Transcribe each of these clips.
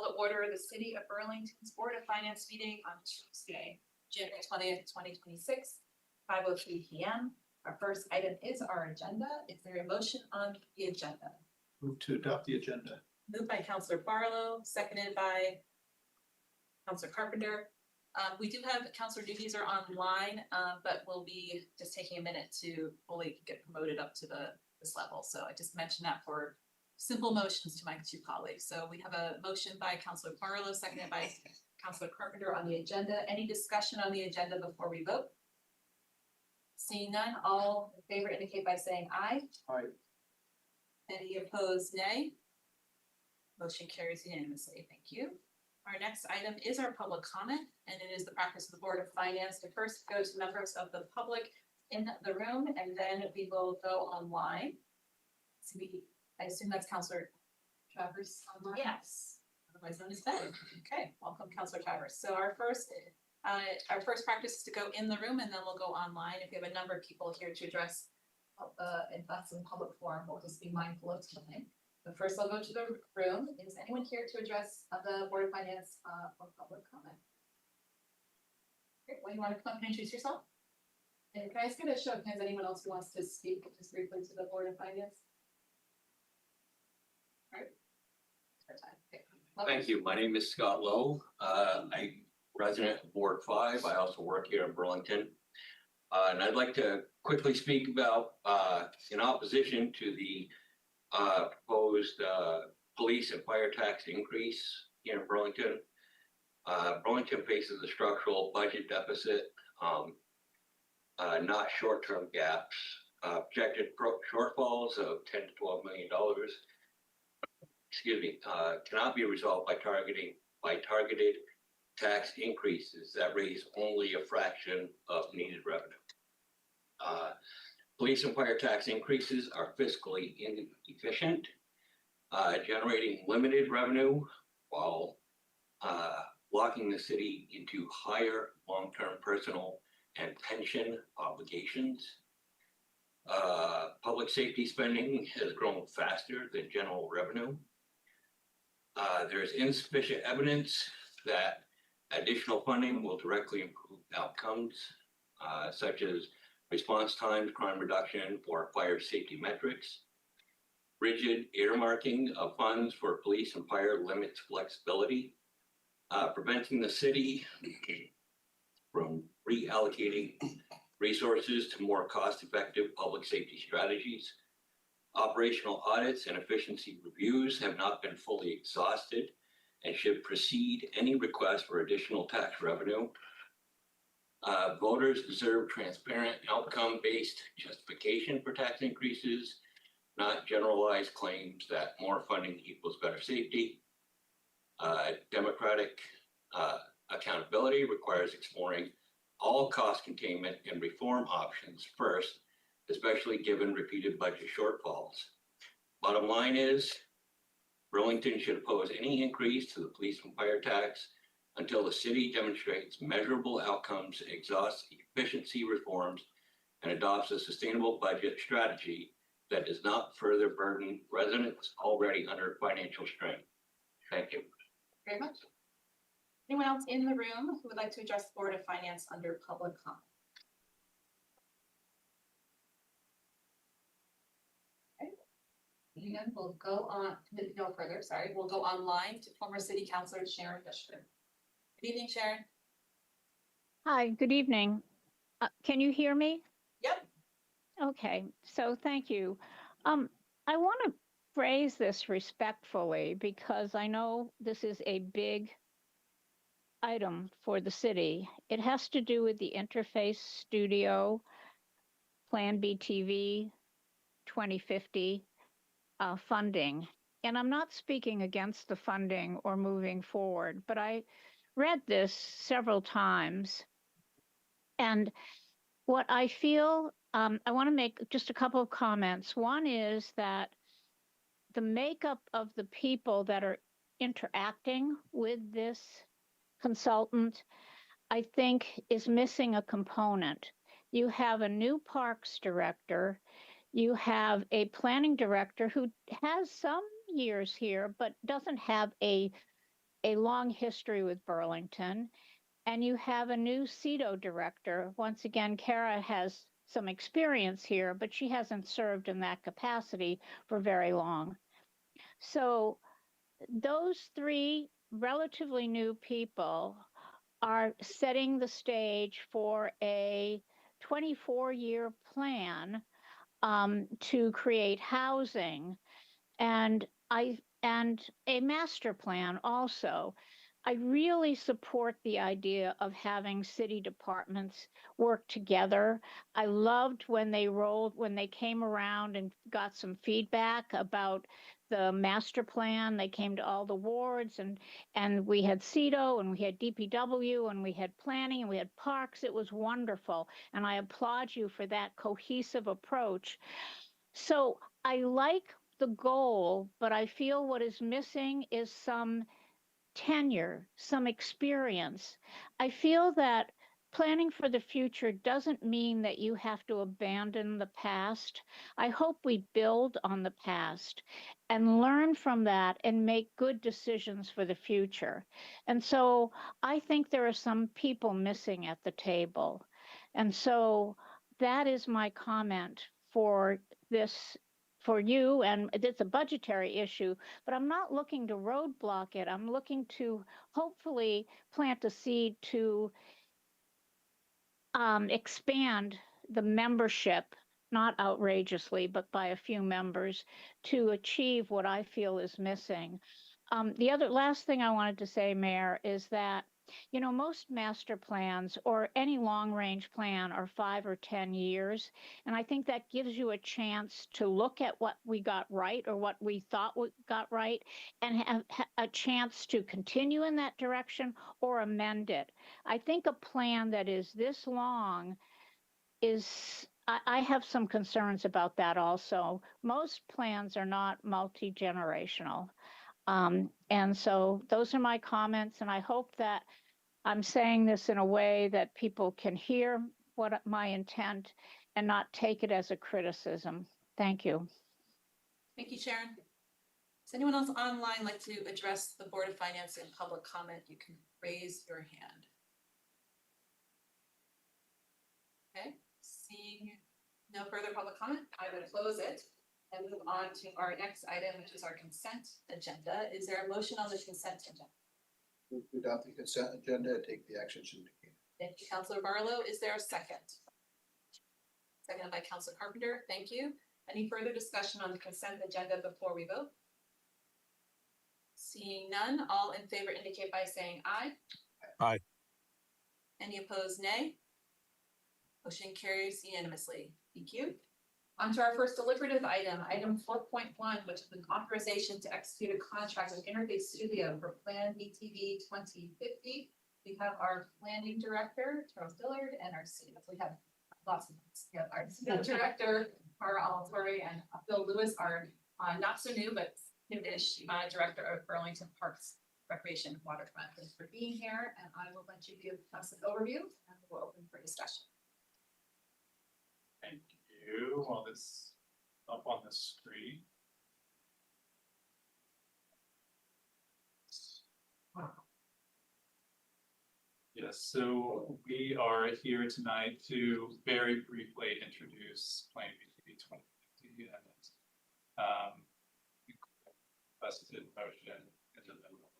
call to order the City of Burlington's Board of Finance meeting on Tuesday, January 20th, 2026, 5:03 p.m. Our first item is our agenda. Is there a motion on the agenda? Move to adopt the agenda. Moved by Councilor Barlow, seconded by Councilor Carpenter. We do have Councilor duties are online, but we'll be just taking a minute to fully get promoted up to this level. So I just mentioned that for simple motions to my two colleagues. So we have a motion by Councilor Barlow, seconded by Councilor Carpenter on the agenda. Any discussion on the agenda before we vote? Seeing none, all in favor indicate by saying aye. Aye. Any opposed, nay? Motion carries unanimously. Thank you. Our next item is our public comment, and it is the practice of the Board of Finance to first go to members of the public in the room, and then we will go online. So I assume that's Councilor Travers online? Yes, otherwise known as Ben. Okay, welcome, Councilor Travers. So our first practice is to go in the room, and then we'll go online. If we have a number of people here to address and that's in public forum, we'll just be mindful of time. But first I'll go to the room. Is anyone here to address the Board of Finance for public comment? Great. Well, you want to come and introduce yourself? And can I just get a show of hands, anyone else who wants to speak just briefly to the Board of Finance? All right. Okay. Thank you. My name is Scott Lowe. I'm resident of Ward 5. I also work here in Burlington. And I'd like to quickly speak about in opposition to the proposed police and fire tax increase here in Burlington. Burlington faces a structural budget deficit, not short-term gaps. Projected shortfalls of $10 to $12 million, cannot be resolved by targeted tax increases that raise only a fraction of needed revenue. Police and fire tax increases are fiscally inefficient, generating limited revenue while locking the city into higher long-term personal and pension obligations. Public safety spending has grown faster than general revenue. There's insufficient evidence that additional funding will directly improve outcomes, such as response times, crime reduction, or fire safety metrics. Rigid earmarking of funds for police and fire limits flexibility, preventing the city from reallocating resources to more cost-effective public safety strategies. Operational audits and efficiency reviews have not been fully exhausted and should precede any request for additional tax revenue. Voters deserve transparent outcome-based justification for tax increases, not generalized claims that more funding equals better safety. Democratic accountability requires exploring all cost containment and reform options first, especially given repeated budget shortfalls. Bottom line is, Burlington should oppose any increase to the police and fire tax until the city demonstrates measurable outcomes, exhausts efficiency reforms, and adopts a sustainable budget strategy that does not further burden residents already under financial strain. Thank you. Very much. Anyone else in the room who would like to address the Board of Finance under public comment? Okay. And we'll go on, no further, sorry. We'll go online to former City Councilor Sharon Fisher. Good evening, Sharon. Hi, good evening. Can you hear me? Yep. Okay, so thank you. I want to phrase this respectfully because I know this is a big item for the city. It has to do with the Interface Studio, PlanBTV 2050 funding. And I'm not speaking against the funding or moving forward, but I read this several times. And what I feel, I want to make just a couple of comments. One is that the makeup of the people that are interacting with this consultant, I think, is missing a component. You have a new parks director. You have a planning director who has some years here, but doesn't have a a long history with Burlington, and you have a new CEDO director. Once again, Kara has some experience here, but she hasn't served in that capacity for very long. So those three relatively new people are setting the stage for a 24-year plan to create housing and and a master plan also. I really support the idea of having city departments work together. I loved when they came around and got some feedback about the master plan. They came to all the wards and we had CEDO and we had DPW and we had planning and we had parks. It was wonderful. And I applaud you for that cohesive approach. So I like the goal, but I feel what is missing is some tenure, some experience. I feel that planning for the future doesn't mean that you have to abandon the past. I hope we build on the past and learn from that and make good decisions for the future. And so I think there are some people missing at the table. And so that is my comment for this, for you, and it's a budgetary issue, but I'm not looking to roadblock it. I'm looking to hopefully plant a seed to expand the membership, not outrageously, but by a few members to achieve what I feel is missing. The other last thing I wanted to say, Mayor, is that, you know, most master plans or any long range plan are 5 or 10 years. And I think that gives you a chance to look at what we got right or what we thought we got right and have a chance to continue in that direction or amend it. I think a plan that is this long is, I have some concerns about that also. Most plans are not multi-generational. And so those are my comments, and I hope that I'm saying this in a way that people can hear what my intent and not take it as a criticism. Thank you. Thank you, Sharon. Does anyone else online like to address the Board of Finance in public comment? You can raise your hand. Okay, seeing no further public comment, I would close it and move on to our next item, which is our consent agenda. Is there a motion on the consent agenda? Move to adopt the consent agenda and take the actions indicated. Thank you, Councilor Barlow. Is there a second? Seconded by Councilor Carpenter. Thank you. Any further discussion on the consent agenda before we vote? Seeing none, all in favor indicate by saying aye. Aye. Any opposed, nay? Motion carries unanimously. Thank you. On to our first deliberative item, item 4.1, which is an authorization to execute a contract with Interface Studio for PlanBTV 2050. We have our planning director, Charles Dillard, and our we have lots of us. We have our director, Mara Alatori, and Bill Lewis, our not so new, but new-ish director of Burlington Parks, Recreation, and Waterfront. Thanks for being here, and I will let you give us an overview, and we'll open for discussion. Thank you. While this up on the screen. Yes, so we are here tonight to very briefly introduce PlanBTV 2050 and requested motion in the middle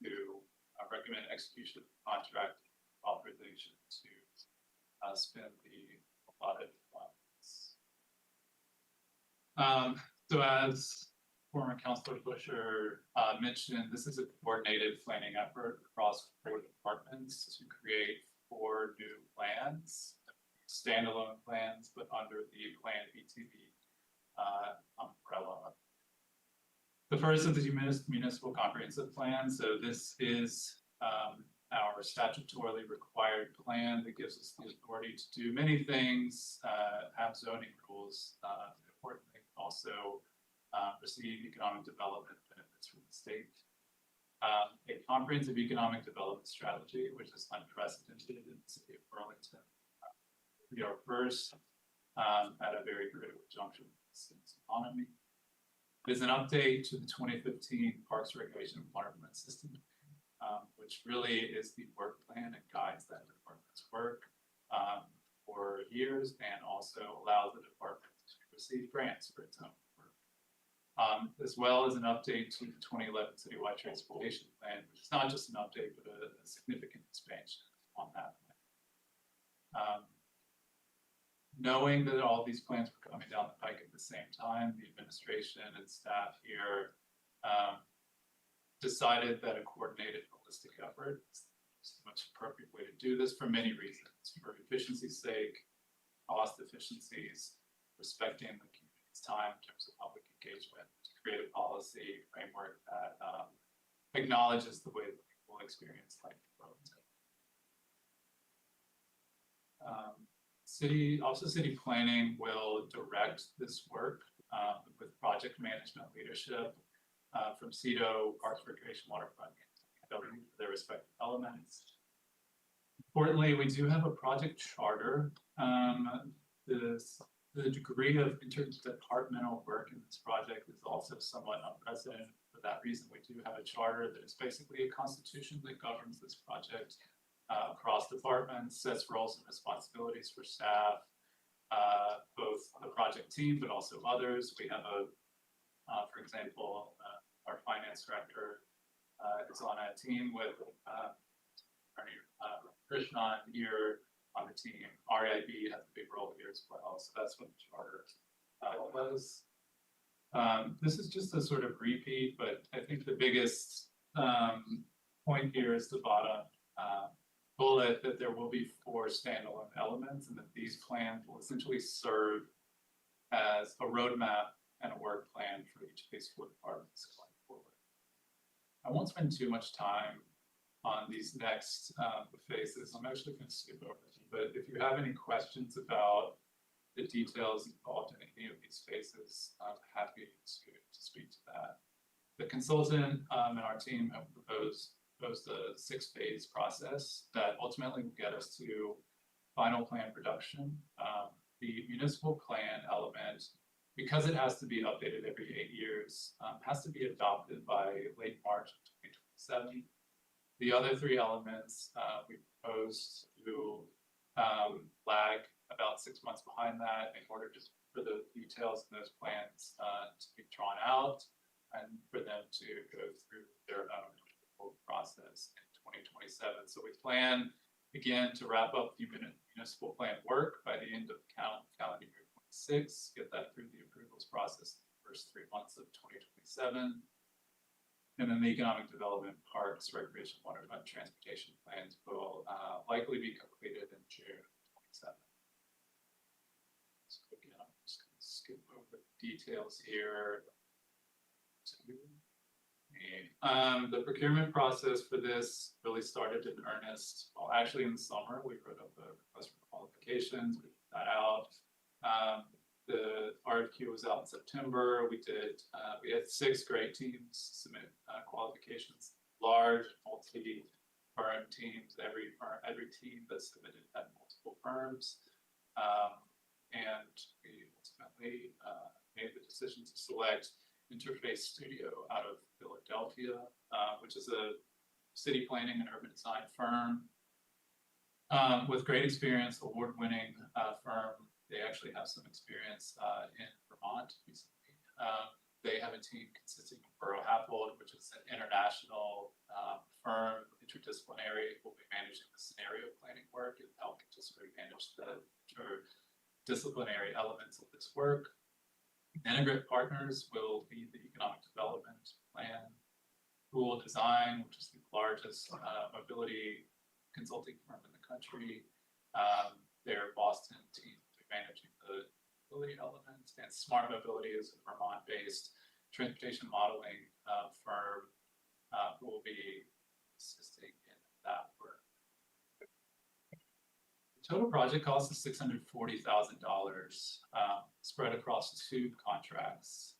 to recommend execution of contract authorization to spend the allotted funds. So as former Councilor Busher mentioned, this is a coordinated planning effort across 4 departments to create 4 new plans, standalone plans, but under the PlanBTV umbrella. The first is the municipal comprehensive plan. So this is our statutorily required plan that gives us the authority to do many things, have zoning rules, importantly also receive economic development benefits from the state. A comprehensive economic development strategy, which is unprecedented in the city of Burlington. We are first at a very critical juncture in the city's economy. There's an update to the 2015 Parks Recreation and Waterfront System, which really is the work plan and guides that department's work for years, and also allows the department to receive grants for its own work. As well as an update to the 2011 Citywide Transportation Plan, which is not just an update, but a significant expansion on that plan. Knowing that all these plans were coming down the pike at the same time, the administration and staff here decided that a coordinated holistic effort is the most appropriate way to do this for many reasons. For efficiency's sake, cost efficiencies, respecting the community's time in terms of public engagement, to create a policy framework that acknowledges the way that people experience life in Burlington. City planning will direct this work with project management leadership from CEDO, Parks, Recreation, Waterfront, and their respective elements. Importantly, we do have a project charter. The degree of interdepartmental work in this project is also somewhat unprecedented. For that reason, we do have a charter that is basically a constitution that governs this project across departments, sets roles and responsibilities for staff, both the project team, but also others. We have for example, our finance director is on a team with Krishnan here on the team. RIB has a big role here as well, so that's what the charter was. This is just a sort of repeat, but I think the biggest point here is the bottom bullet, that there will be 4 standalone elements, and that these plans will essentially serve as a roadmap and a work plan for each of these 4 departments going forward. I won't spend too much time on these next phases. I'm actually going to skip over them, but if you have any questions about the details involved in any of these phases, I'm happy to speak to that. The consultant and our team have proposed a 6-phase process that ultimately will get us to final plan production. The municipal plan element, because it has to be updated every 8 years, has to be adopted by late March of 2027. The other 3 elements we proposed to lag about 6 months behind that in order for the details in those plans to be drawn out and for them to go through their own process in 2027. So we plan again to wrap up the municipal plan work by the end of calendar year 26, get that through the approvals process in the first 3 months of 2027. And then the economic development, parks, recreation, waterfront, transportation plans will likely be completed in June 27. So again, I'm just going to skip over the details here. The procurement process for this really started in earnest. Well, actually in the summer, we wrote up a request for qualifications, we put that out. The RFQ was out in September. We had 6 great teams submit qualifications, large multi-firm teams. Every team that submitted had multiple firms. And we ultimately made the decision to select Interface Studio out of Philadelphia, which is a city planning and urban design firm with great experience, award-winning firm. They actually have some experience in Vermont recently. They have a team consisting of Burrow Happold, which is an international firm, interdisciplinary, will be managing the scenario planning work and helping to sort of manage the interdisciplinary elements of this work. Integrate Partners will lead the economic development plan. Pool Design, which is the largest mobility consulting firm in the country. Their Boston team will be managing the mobility elements, and Smart Mobility is a Vermont-based transportation modeling firm who will be assisting in that work. Total project cost is $640,000, spread across 2 contracts.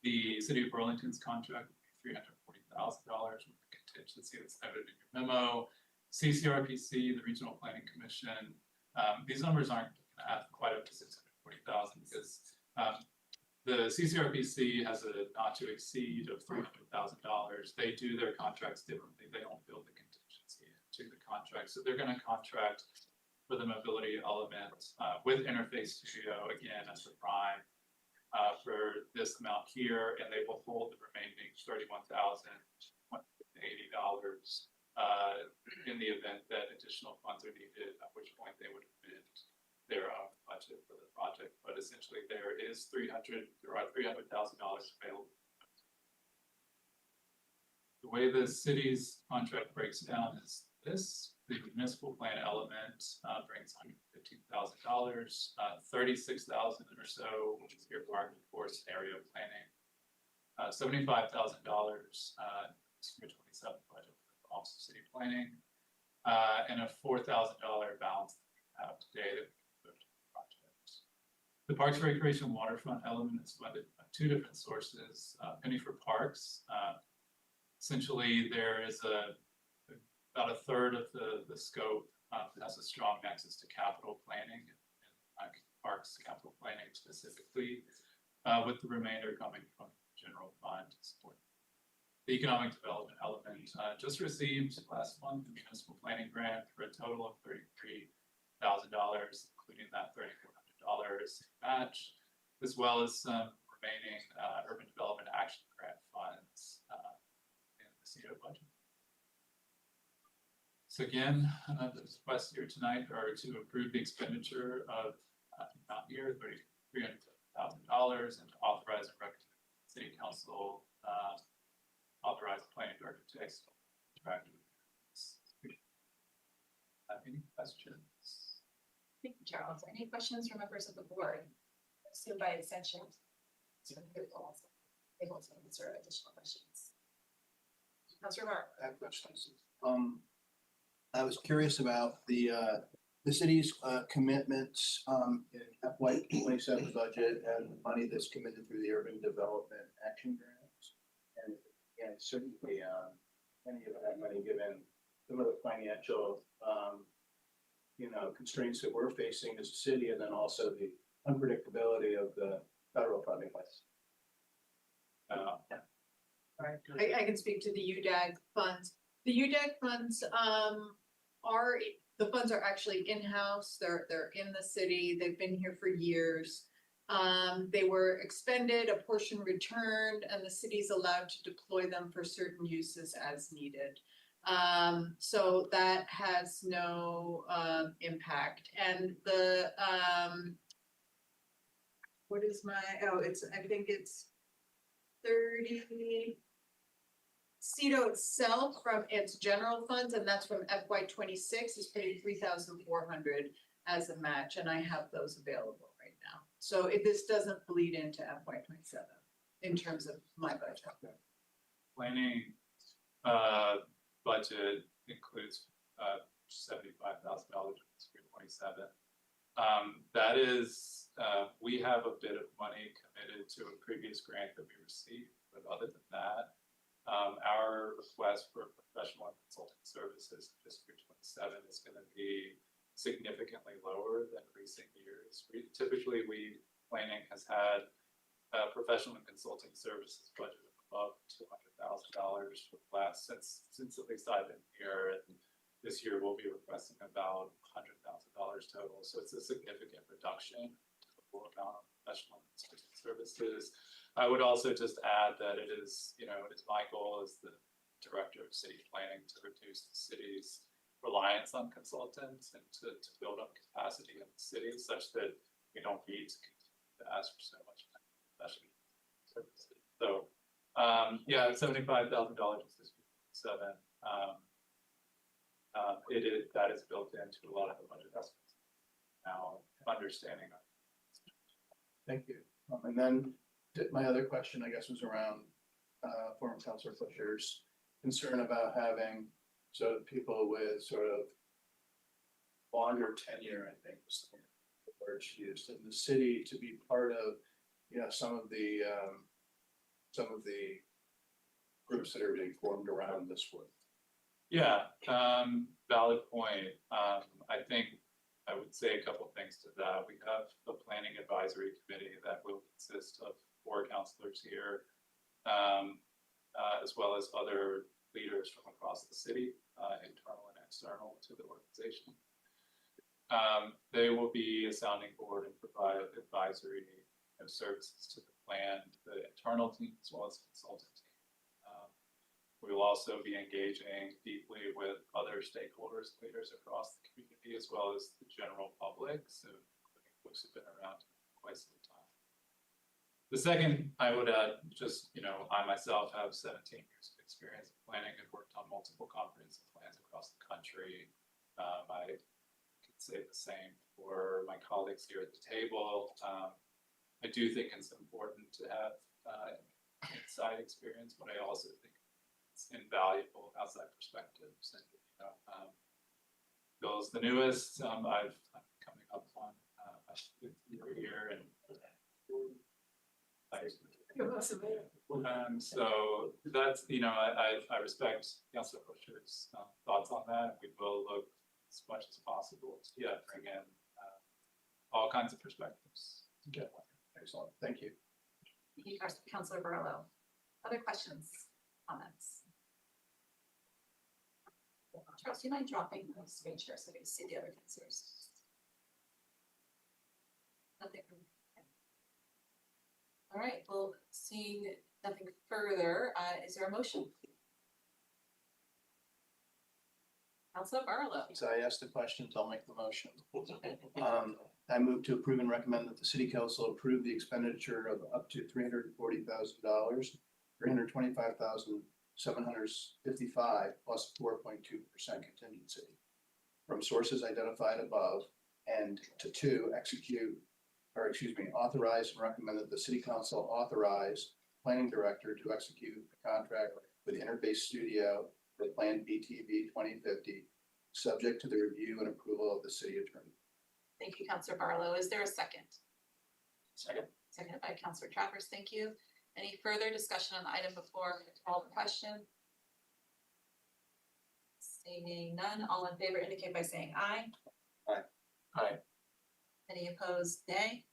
The City of Burlington's contract would be $340,000 with the contingency that's noted in your memo. CCRPC, the Regional Planning Commission, these numbers aren't going to add quite up to $640,000 because The CCRPC has a not to exceed of $300,000. They do their contracts differently. They don't build the contingency into the contract. So they're gonna contract for the mobility element with Interface Studio, again, as the prime for this amount here, and they will hold the remaining $31,180 in the event that additional funds are needed, at which point they would amend their own budget for the project. But essentially, there are $300,000 available. The way the city's contract breaks down is this: the municipal plan element brings $115,000, 36,000 or so, which is earmarked for scenario planning, $75,000 year 27 budget for the Office of City Planning, and a $4,000 balance that we have today that we can put to the project. The Parks Recreation Waterfront element is funded by two different sources. Penny for Parks. Essentially, there is about a third of the scope has a strong nexus to capital planning and parks capital planning specifically, with the remainder coming from general fund to support. The economic development element just received last month the municipal planning grant for a total of $33,000, including that $3,400 match, as well as some remaining urban development action grant funds in the CEDO budget. So again, the requests here tonight are to approve the expenditure of not here $300,000 and to authorize and recommend the City Council authorize the planning director to execute the contract. Any questions? Thank you, Charles. Any questions from members of the board? Assumed by extension. Able to answer additional questions. Councilor Mark. I have questions. I was curious about the city's commitments in FY 27 budget and the money that's committed through the Urban Development Action Grants. And certainly, any of that money, given some of the financial, constraints that we're facing as a city, and then also the unpredictability of the federal funding list. I can speak to the UDAG funds. The UDAG funds the funds are actually in-house. They're in the city. They've been here for years. They were expended, a portion returned, and the city's allowed to deploy them for certain uses as needed. So that has no impact. And the what is my, I think it's 30. CEDO itself from its general funds, and that's from FY 26, is paying 3,400 as a match, and I have those available right now. So if this doesn't bleed into FY 27 in terms of my budget. Planning budget includes $75,000 for 27. That is, we have a bit of money committed to a previous grant that we received, but other than that, our request for professional and consulting services in District 27 is going to be significantly lower than recent years. Typically, planning has had a professional and consulting services budget of above $200,000 for the last since at least I've been here, and this year we'll be requesting about $100,000 total. So it's a significant reduction to the full amount of professional and consulting services. I would also just add that it is, it's my goal as the director of city planning to reduce the city's reliance on consultants and to build up capacity in the city such that we don't need to continue to ask for so much professional services. So, yeah, $75,000 is this 7. That is built into a lot of the budget estimates. Now, understanding. Thank you. And then my other question, I guess, was around former Councilor Fletcher's concern about having sort of people with sort of longer tenure, I think was the word she used, in the city to be part of, some of the groups that are being formed around this work. Yeah, valid point. I think I would say a couple things to that. We have the planning advisory committee that will consist of 4 counselors here, as well as other leaders from across the city, internal and external to the organization. They will be a sounding board and provide advisory services to the plan, the internal team as well as consultant team. We will also be engaging deeply with other stakeholders, leaders across the community, as well as the general public, so including folks who've been around quite some time. The second, I would add, just, I myself have 17 years of experience in planning and worked on multiple comprehensive plans across the country. I can say the same for my colleagues here at the table. I do think it's important to have inside experience, but I also think it's invaluable outside perspectives. And Bill's the newest. I'm coming up on a year, and so that's I respect Councilor Busher's thoughts on that. We will look as much as possible to bring in all kinds of perspectives. Okay, excellent, thank you. Thank you, Councilor Barlow. Other questions, comments? Charles, do you mind dropping the screen share so we can see the other councilors? Nothing. All right, well, seeing nothing further, is there a motion? Councilor Barlow. So I asked the questions, I'll make the motion. I move to approve and recommend that the city council approve the expenditure of up to $340,000, $325,755 plus 4.2% contingency from sources identified above, and to authorize and recommend that the city council authorize planning director to execute a contract with Interbase Studio for PlanBTV 2050, subject to the review and approval of the city attorney. Thank you, Councilor Barlow. Is there a second? Second. Seconded by Councilor Travers. Thank you. Any further discussion on the item before I call the question? Seeing none, all in favor indicate by saying aye. Aye. Aye. Any opposed, nay?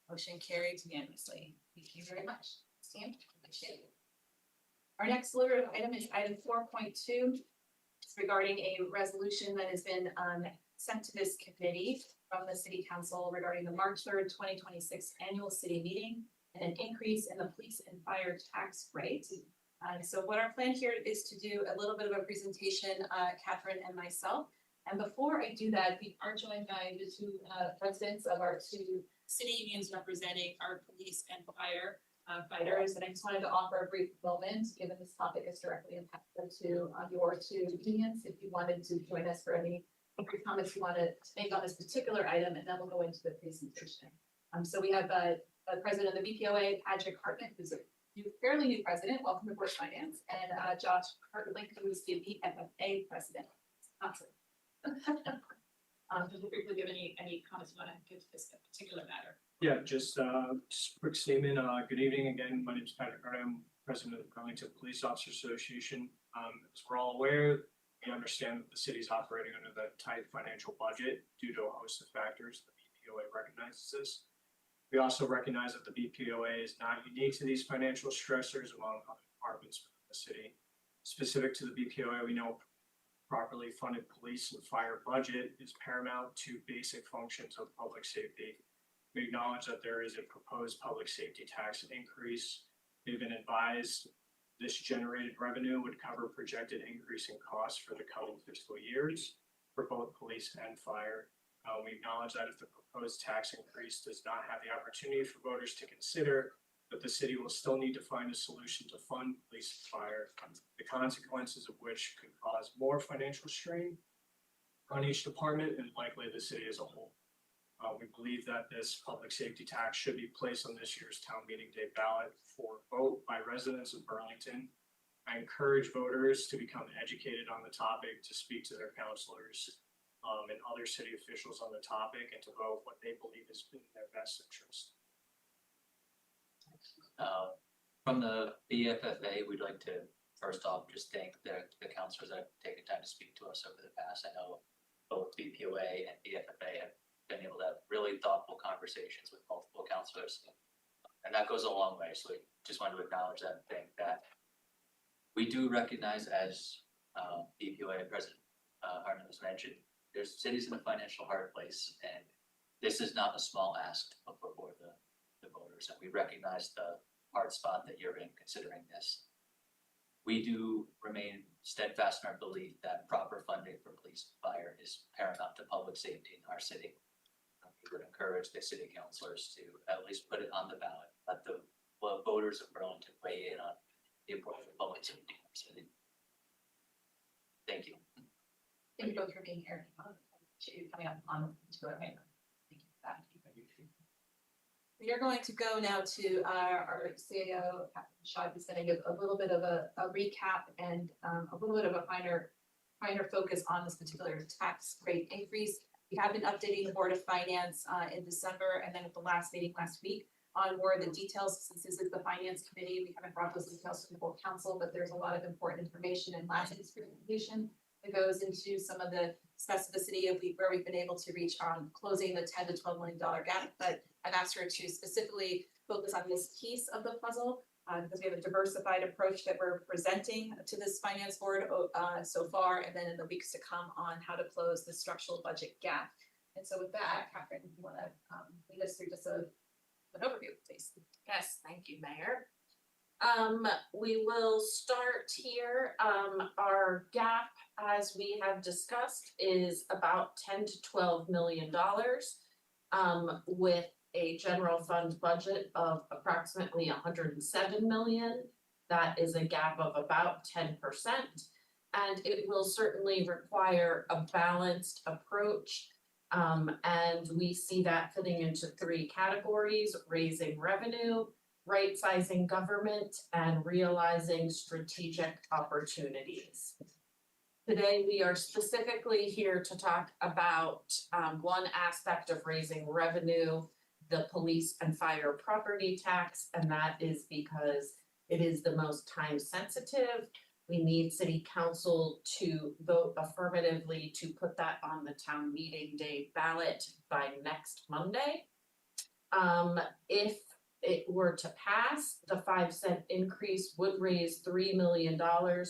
Motion carried unanimously. Thank you very much. Sam, appreciate it. Our next deliberative item is item 4.2. It's regarding a resolution that has been sent to this committee from the City Council regarding the March 3rd, 2026 annual city meeting and an increase in the police and fire tax rate. So what our plan here is to do a little bit of a presentation, Catherine and myself. And before I do that, we are joined by the two presidents of our two city unions representing our police and fire fighters. And I just wanted to offer a brief moment, given this topic is directly impactful to your two unions, if you wanted to join us for any brief comments you wanted to make on this particular item, and then we'll go into the presentation. So we have the president of the BPOA, Patrick Hartnett, who's a fairly new president. Welcome to Board of Finance, and Josh Hartlink, who is the BFFA president. Just briefly give any comments you want to give to this particular matter. Yeah, just a quick statement. Good evening again. My name is Patrick Hartnett. I'm president of the Burlington Police Officers Association. As we're all aware, we understand that the city is operating under the tight financial budget due to a host of factors. The BPOA recognizes this. We also recognize that the BPOA is not unique to these financial stressors among other departments within the city. Specific to the BPOA, we know properly funded police and fire budget is paramount to basic functions of public safety. We acknowledge that there is a proposed public safety tax increase. We've been advised this generated revenue would cover projected increase in costs for the coming fiscal years for both police and fire. We acknowledge that if the proposed tax increase does not have the opportunity for voters to consider, that the city will still need to find a solution to fund police and fire, the consequences of which could cause more financial strain on each department and likely the city as a whole. We believe that this public safety tax should be placed on this year's town meeting day ballot for vote by residents of Burlington. I encourage voters to become educated on the topic, to speak to their counselors and other city officials on the topic, and to vote what they believe is in their best interest. From the BFFA, we'd like to first off just thank the counselors that have taken time to speak to us over the past. I know both BPOA and BFFA have been able to have really thoughtful conversations with multiple counselors And that goes a long way, so we just wanted to acknowledge that and think that we do recognize, as BPOA President Hartman has mentioned, there's cities in a financial hard place, and this is not a small ask before the voters, and we recognize the hard spot that you're in considering this. We do remain steadfast in our belief that proper funding for police and fire is paramount to public safety in our city. We would encourage the city councilors to at least put it on the ballot, let the voters of Burlington weigh in on the importance of public safety in our city. Thank you. Thank you both for being here. Coming up on to it right now. Thank you for that. We are going to go now to our CAO, Captain Shaw, who's going to give a little bit of a recap and a little bit of a finer focus on this particular tax rate increase. We have been updating the Board of Finance in December, and then at the last meeting last week on more of the details. Since this is the Finance Committee, we haven't brought those details to the full council, but there's a lot of important information in last week's presentation that goes into some of the specificity of where we've been able to reach on closing the $10 to $12 million gap. But I've asked her to specifically focus on this piece of the puzzle because we have a diversified approach that we're presenting to this finance board so far, and then in the weeks to come on how to close the structural budget gap. And so with that, Catherine, if you want to lead us through just an overview, please. Yes, thank you, Mayor. We will start here. Our gap, as we have discussed, is about $10 to $12 million, with a general fund budget of approximately 107 million. That is a gap of about 10%. And it will certainly require a balanced approach. And we see that fitting into three categories: raising revenue, right-sizing government, and realizing strategic opportunities. Today, we are specifically here to talk about one aspect of raising revenue, the police and fire property tax, and that is because it is the most time sensitive. We need city council to vote affirmatively to put that on the town meeting day ballot by next Monday. If it were to pass, the 5-cent increase would raise $3 million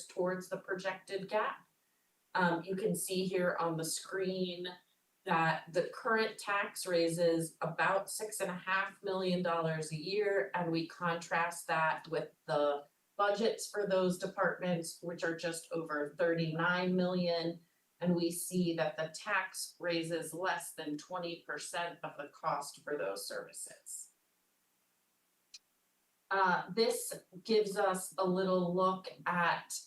towards the projected gap. You can see here on the screen that the current tax raises about $6.5 million a year, and we contrast that with the budgets for those departments, which are just over 39 million, and we see that the tax raises less than 20% of the cost for those services. This gives us a little look at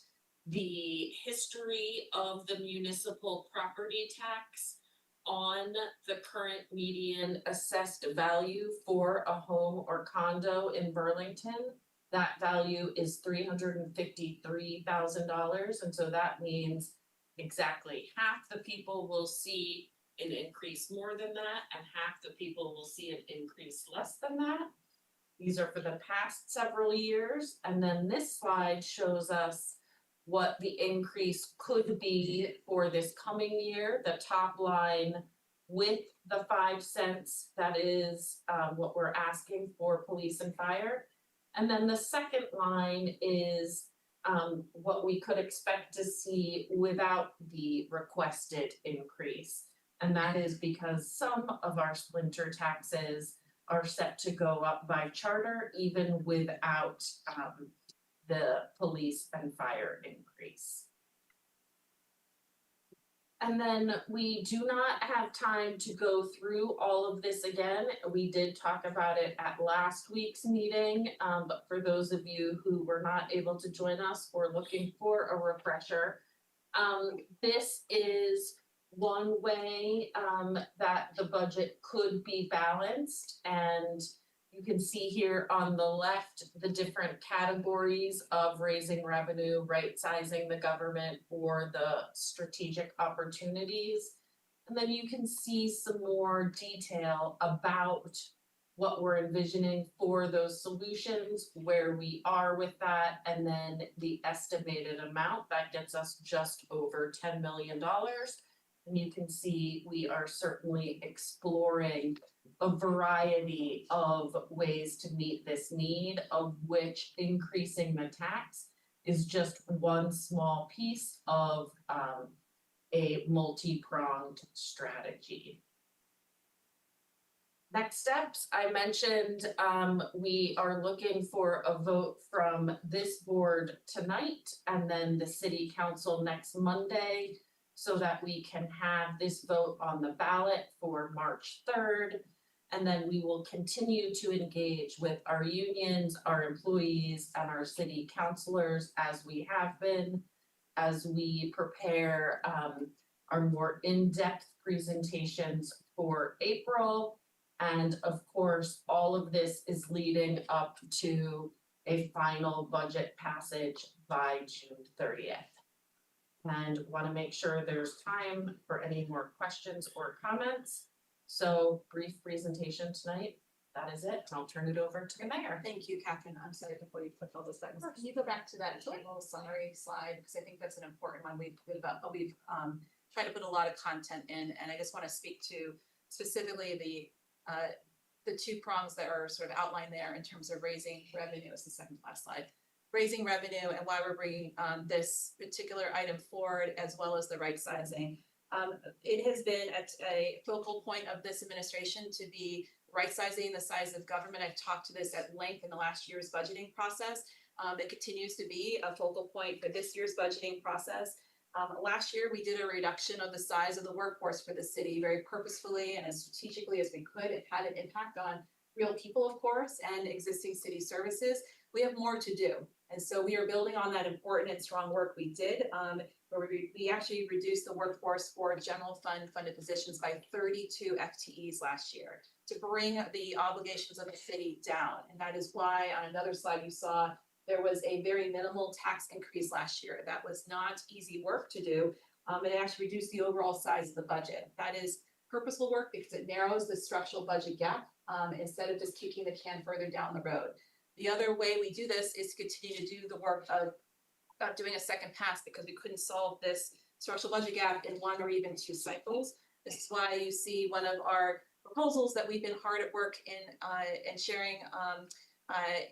the history of the municipal property tax on the current median assessed value for a home or condo in Burlington. That value is $353,000, and so that means exactly half the people will see an increase more than that, and half the people will see an increase less than that. These are for the past several years, and then this slide shows us what the increase could be for this coming year. The top line with the 5 cents, that is what we're asking for police and fire. And then the second line is what we could expect to see without the requested increase. And that is because some of our splinter taxes are set to go up by charter even without the police and fire increase. And then we do not have time to go through all of this again. We did talk about it at last week's meeting, but for those of you who were not able to join us or looking for a refresher, this is one way that the budget could be balanced. And you can see here on the left the different categories of raising revenue, right-sizing the government, or the strategic opportunities. And then you can see some more detail about what we're envisioning for those solutions, where we are with that, and then the estimated amount that gets us just over $10 million. And you can see we are certainly exploring a variety of ways to meet this need, of which increasing the tax is just one small piece of a multi-pronged strategy. Next steps, I mentioned, we are looking for a vote from this board tonight and then the city council next Monday, so that we can have this vote on the ballot for March 3rd. And then we will continue to engage with our unions, our employees, and our city councilors as we have been, as we prepare our more in-depth presentations for April. And of course, all of this is leading up to a final budget passage by June 30th. And want to make sure there's time for any more questions or comments. So brief presentation tonight, that is it, and I'll turn it over to the mayor. Thank you, Catherine. I'm sorry before you put all this back. Can you go back to that table summary slide? Because I think that's an important one. We've tried to put a lot of content in, and I just want to speak to specifically the two prongs that are sort of outlined there in terms of raising revenue. Is the second to last slide. Raising revenue and why we're bringing this particular item forward, as well as the right sizing. It has been a focal point of this administration to be right sizing the size of government. I've talked to this at length in the last year's budgeting process. It continues to be a focal point for this year's budgeting process. Last year, we did a reduction of the size of the workforce for the city very purposefully and as strategically as we could. It had an impact on real people, of course, and existing city services. We have more to do. And so we are building on that important and strong work we did, where we actually reduced the workforce for general fund funded positions by 32 FTEs last year to bring the obligations of the city down. And that is why on another slide you saw there was a very minimal tax increase last year. That was not easy work to do. It actually reduced the overall size of the budget. That is purposeful work because it narrows the structural budget gap instead of just kicking the can further down the road. The other way we do this is to continue to do the work of doing a second pass, because we couldn't solve this structural budget gap in one or even two cycles. This is why you see one of our proposals that we've been hard at work in sharing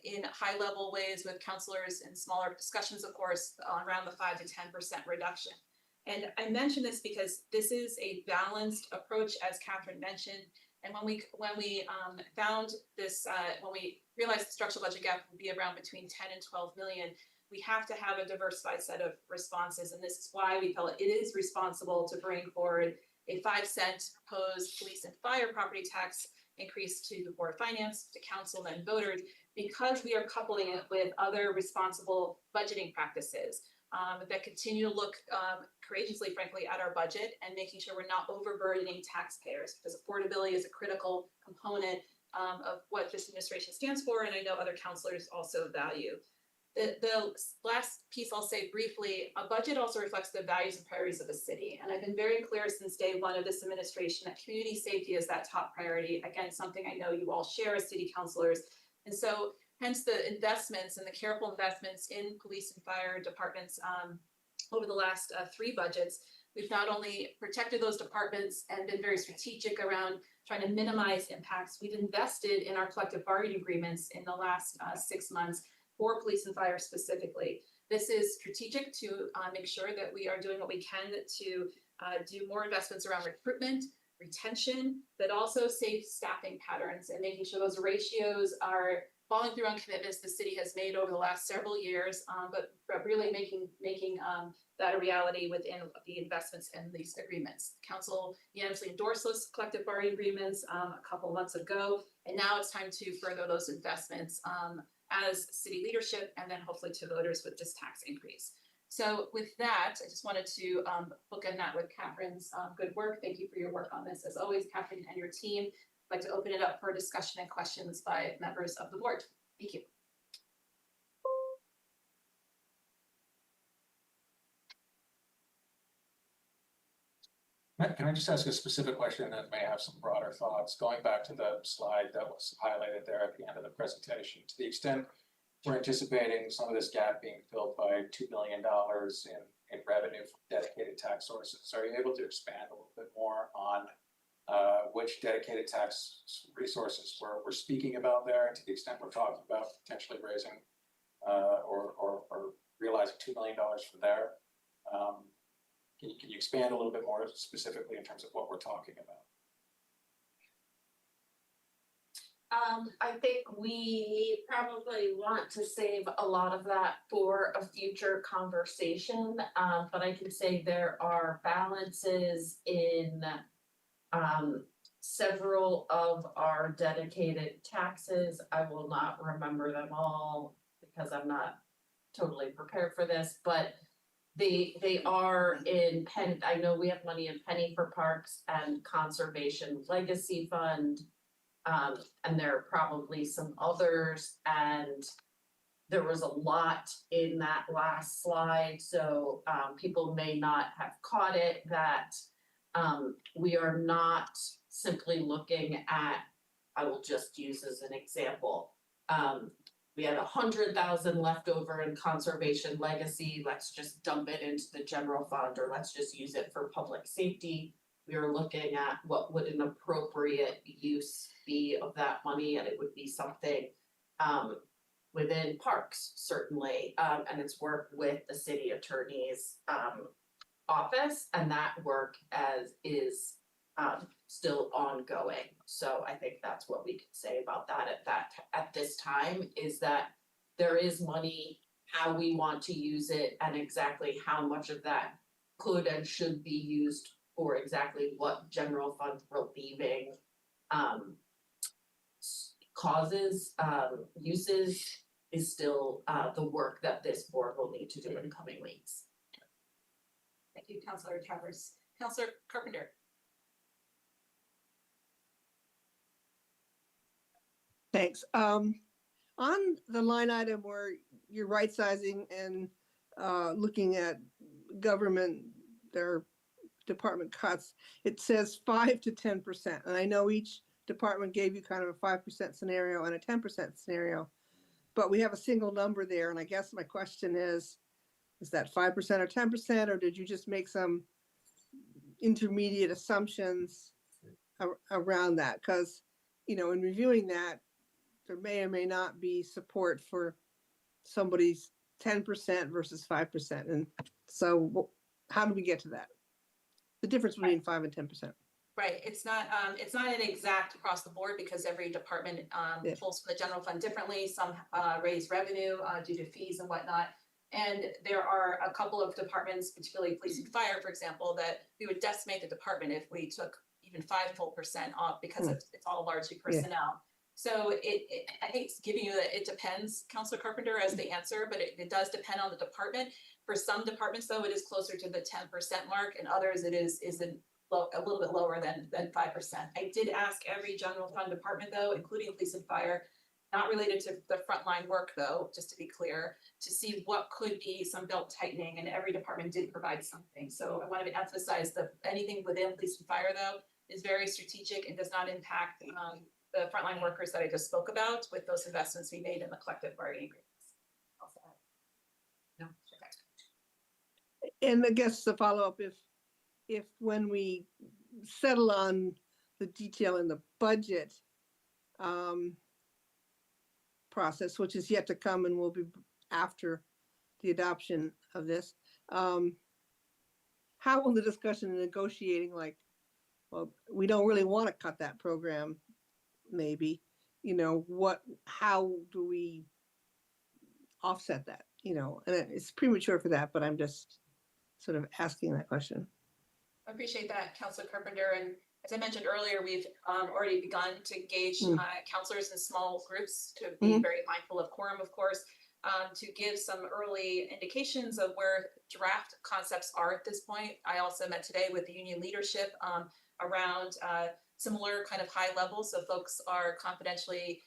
in high level ways with councilors and smaller discussions, of course, around the 5 to 10% reduction. And I mention this because this is a balanced approach, as Catherine mentioned. And when we found this, when we realized the structural budget gap would be around between 10 and 12 million, we have to have a diversified set of responses. And this is why we felt it is responsible to bring forward a 5-cent proposed police and fire property tax increase to the Board of Finance, to council, and voters, because we are coupling it with other responsible budgeting practices that continue to look courageously, frankly, at our budget and making sure we're not overburdening taxpayers, because affordability is a critical component of what this administration stands for, and I know other councilors also value. The last piece I'll say briefly, a budget also reflects the values and priorities of the city. And I've been very clear since day one of this administration that community safety is that top priority. Again, something I know you all share as city councilors. And so hence the investments and the careful investments in police and fire departments over the last 3 budgets. We've not only protected those departments and been very strategic around trying to minimize impacts, we've invested in our collective bargaining agreements in the last 6 months for police and fire specifically. This is strategic to make sure that we are doing what we can to do more investments around recruitment, retention, but also safe staffing patterns and making sure those ratios are following through on commitments the city has made over the last several years, but really making that a reality within the investments in these agreements. Council unanimously endorsed those collective bargaining agreements a couple months ago, and now it's time to further those investments as city leadership and then hopefully to voters with this tax increase. So with that, I just wanted to bookend that with Catherine's good work. Thank you for your work on this. As always, Catherine and your team. I'd like to open it up for discussion and questions by members of the board. Thank you. Can I just ask a specific question that may have some broader thoughts? Going back to the slide that was highlighted there at the end of the presentation, to the extent we're anticipating some of this gap being filled by $2 billion in revenue from dedicated tax sources, are you able to expand a little bit more on which dedicated tax resources we're speaking about there, to the extent we're talking about potentially raising or realizing $2 million from there. Can you expand a little bit more specifically in terms of what we're talking about? I think we probably want to save a lot of that for a future conversation, but I can say there are balances in several of our dedicated taxes. I will not remember them all because I'm not totally prepared for this, but they are in I know we have money in Penny for Parks and Conservation Legacy Fund. And there are probably some others, and there was a lot in that last slide, so people may not have caught it that we are not simply looking at, I will just use as an example. We had 100,000 left over in conservation legacy, let's just dump it into the general fund, or let's just use it for public safety. We are looking at what would an appropriate use be of that money, and it would be something within parks, certainly, and it's work with the city attorney's office, and that work is still ongoing. So I think that's what we could say about that at this time, is that there is money, how we want to use it, and exactly how much of that could and should be used for exactly what general fund relieving causes, uses, is still the work that this board will need to do in coming weeks. Thank you, Councilor Travers. Councilor Carpenter. Thanks. On the line item where you're right sizing and looking at government, their department cuts, it says 5 to 10%. And I know each department gave you kind of a 5% scenario and a 10% scenario, but we have a single number there. And I guess my question is that 5% or 10%, or did you just make some intermediate assumptions around that? Because, you know, in reviewing that, there may or may not be support for somebody's 10% versus 5%. And so how do we get to that? The difference between 5 and 10%. Right, it's not an exact across the board because every department pulls from the general fund differently. Some raise revenue due to fees and whatnot. And there are a couple of departments, particularly police and fire, for example, that we would decimate the department if we took even 5% off because it's all largely personnel. So I hate giving you that it depends, Councilor Carpenter, as the answer, but it does depend on the department. For some departments, though, it is closer to the 10% mark, and others it is a little bit lower than 5%. I did ask every general fund department, though, including police and fire, not related to the frontline work, though, just to be clear, to see what could be some belt tightening, and every department did provide something. So I want to emphasize that anything within police and fire, though, is very strategic and does not impact the frontline workers that I just spoke about with those investments we made in the collective bargaining agreements. No, okay. And I guess the follow-up, if when we settle on the detail in the budget process, which is yet to come and will be after the adoption of this, how will the discussion and negotiating, like, well, we don't really want to cut that program, maybe, you know, how do we offset that, you know? And it's premature for that, but I'm just sort of asking that question. I appreciate that, Councilor Carpenter. And as I mentioned earlier, we've already begun to engage counselors in small groups to be very mindful of quorum, of course, to give some early indications of where draft concepts are at this point. I also met today with the union leadership around similar kind of high levels, so folks are confidentially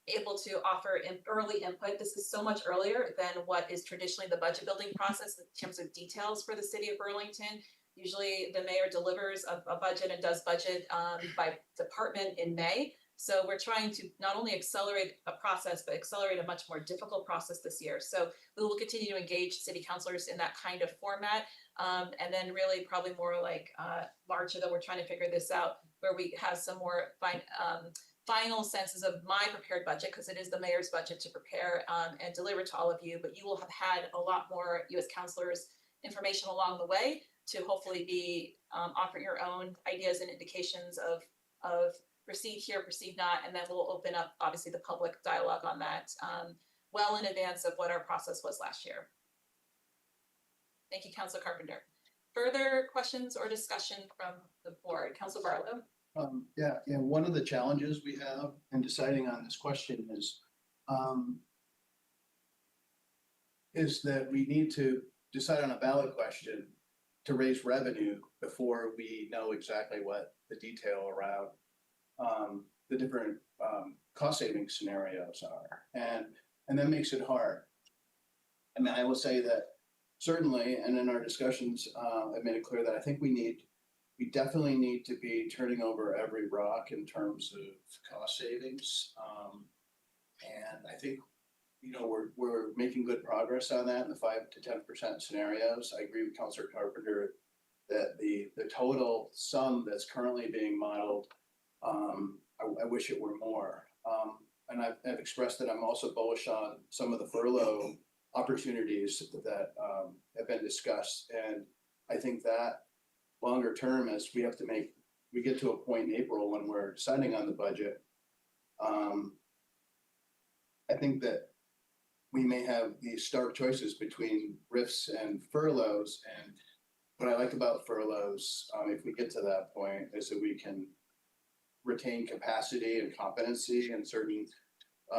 able to offer early input. This is so much earlier than what is traditionally the budget building process in terms of details for the city of Burlington. Usually the mayor delivers a budget and does budget by department in May. So we're trying to not only accelerate a process, but accelerate a much more difficult process this year. So we will continue to engage city councilors in that kind of format. And then really probably more like March, that we're trying to figure this out, where we have some more final senses of my prepared budget, because it is the mayor's budget to prepare and deliver to all of you, but you will have had a lot more you as councilors information along the way to hopefully be offering your own ideas and indications of proceed here, proceed not, and then we'll open up obviously the public dialogue on that well in advance of what our process was last year. Thank you, Councilor Carpenter. Further questions or discussion from the board? Councilor Barlow? Yeah, one of the challenges we have in deciding on this question is that we need to decide on a ballot question to raise revenue before we know exactly what the detail around the different cost saving scenarios are, and that makes it hard. I mean, I will say that certainly, and in our discussions, I've made it clear that I think we definitely need to be turning over every rock in terms of cost savings. And I think, you know, we're making good progress on that in the 5 to 10% scenarios. I agree with Councilor Carpenter that the total sum that's currently being modeled, I wish it were more. And I've expressed that I'm also bullish on some of the furlough opportunities that have been discussed. And I think that longer term, as we get to a point in April when we're deciding on the budget, I think that we may have these stark choices between RIFs and furloughs. And what I like about furloughs, if we get to that point, is that we can retain capacity and competency in certain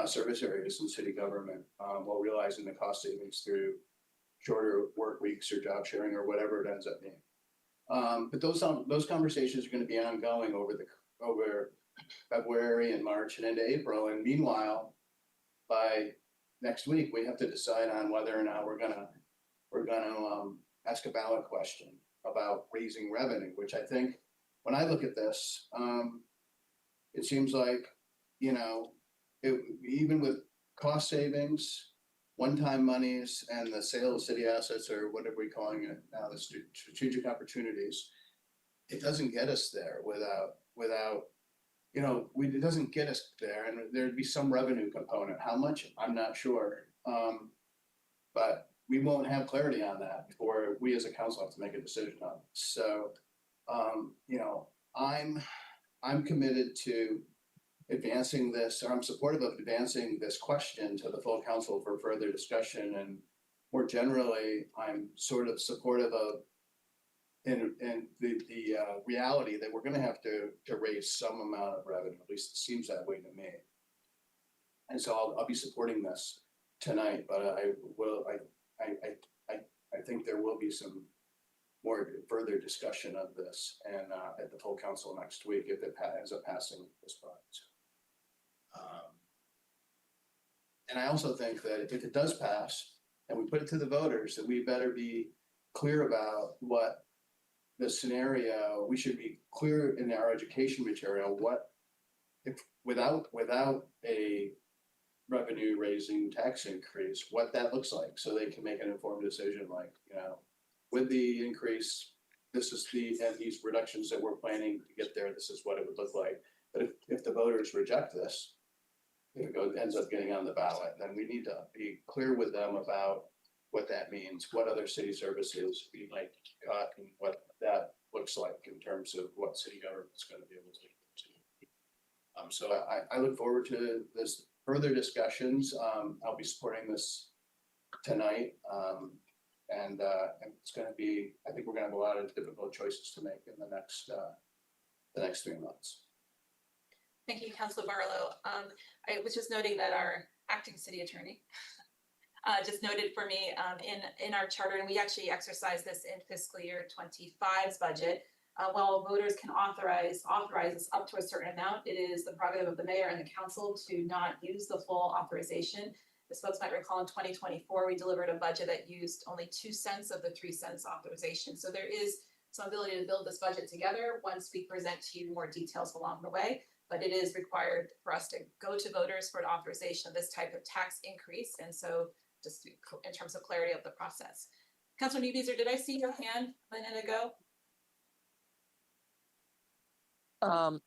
service areas in city government, while realizing the cost savings through shorter work weeks or job sharing or whatever it ends up being. But those conversations are going to be ongoing over February and March and into April. And meanwhile, by next week, we have to decide on whether or not we're gonna ask a ballot question about raising revenue, which I think when I look at this, it seems like, you know, even with cost savings, one-time monies, and the sale of city assets, or whatever we're calling it now, the strategic opportunities, it doesn't get us there without, you know, it doesn't get us there, and there'd be some revenue component. How much? I'm not sure. But we won't have clarity on that before we as a council have to make a decision on it. So, you know, I'm committed to advancing this, or I'm supportive of advancing this question to the full council for further discussion. And more generally, I'm sort of supportive of and the reality that we're going to have to raise some amount of revenue. At least it seems that way to me. And so I'll be supporting this tonight, but I think there will be some more further discussion of this and at the full council next week if it ends up passing this project. And I also think that if it does pass and we put it to the voters, that we better be clear about what the scenario. We should be clear in our education material what if without a revenue raising tax increase, what that looks like, so they can make an informed decision. Like, you know, with the increase, this is and these reductions that we're planning to get there, this is what it would look like. But if the voters reject this, if it ends up getting on the ballot, then we need to be clear with them about what that means, what other city services we might cut, and what that looks like in terms of what city government's going to be able to do. So I look forward to this further discussions. I'll be supporting this tonight. And it's going to be, I think we're going to have a lot of difficult choices to make in the next 3 months. Thank you, Councilor Barlow. I was just noting that our acting city attorney just noted for me in our charter, and we actually exercise this in fiscal year 25's budget. While voters can authorize us up to a certain amount, it is the prerogative of the mayor and the council to not use the full authorization. As folks might recall, in 2024, we delivered a budget that used only 2 cents of the 3 cents authorization. So there is some ability to build this budget together once we present to you more details along the way. but it is required for us to go to voters for an authorization of this type of tax increase. And so just in terms of clarity of the process. Councilor Niebeazer, did I see your hand a minute ago?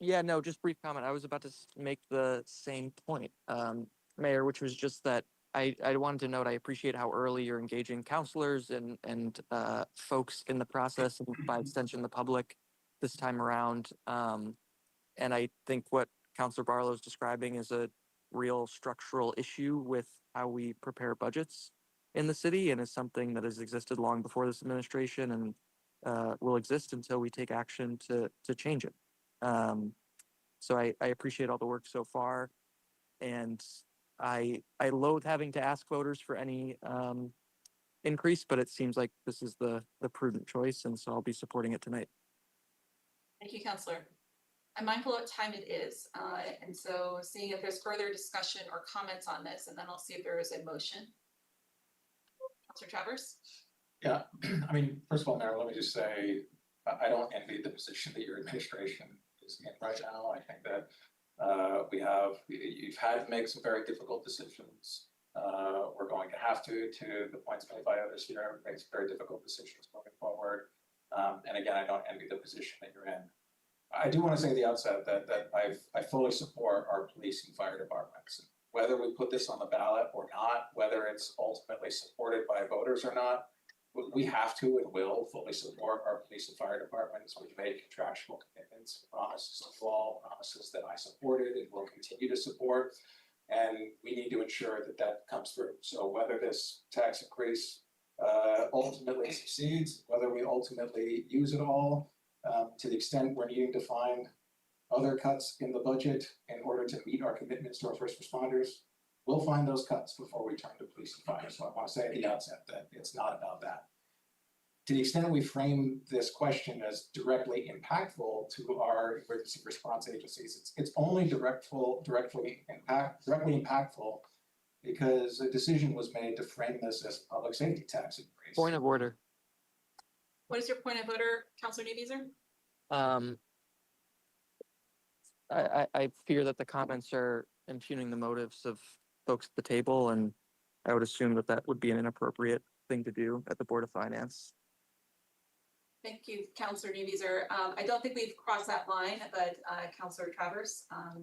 Yeah, no, just brief comment. I was about to make the same point, Mayor, which was just that I wanted to note, I appreciate how early you're engaging counselors and folks in the process, and by extension, the public this time around. And I think what Councilor Barlow is describing is a real structural issue with how we prepare budgets in the city, and is something that has existed long before this administration, and will exist until we take action to change it. So I appreciate all the work so far, and I loathe having to ask voters for any increase, but it seems like this is the prudent choice, and so I'll be supporting it tonight. Thank you, Councilor. I'm mindful of what time it is, and so seeing if there's further discussion or comments on this, and then I'll see if there is a motion. Councilor Travers? Yeah, I mean, first of all, Mayor, let me just say, I don't envy the position that your administration is in right now. I think that you've had to make some very difficult decisions. We're going to have to the points made by others here, make some very difficult decisions moving forward. And again, I don't envy the position that you're in. I do want to say at the outset that I fully support our police and fire departments. Whether we put this on the ballot or not, whether it's ultimately supported by voters or not, we have to and will fully support our police and fire departments. We've made contractual commitments, promises to you all, promises that I supported and will continue to support. And we need to ensure that that comes through. So whether this tax increase ultimately succeeds, whether we ultimately use it all, to the extent we're needing to find other cuts in the budget in order to meet our commitments to our first responders, we'll find those cuts before we turn to police and fire. So I want to say at the outset that it's not about that. To the extent we frame this question as directly impactful to our emergency response agencies, it's only directly impactful because a decision was made to frame this as a public safety tax increase. Point of order. What is your point of order, Councilor Niebeazer? I fear that the comments are impugning the motives of folks at the table, and I would assume that that would be an inappropriate thing to do at the Board of Finance. Thank you, Councilor Niebeazer. I don't think we've crossed that line, but Councilor Travers, I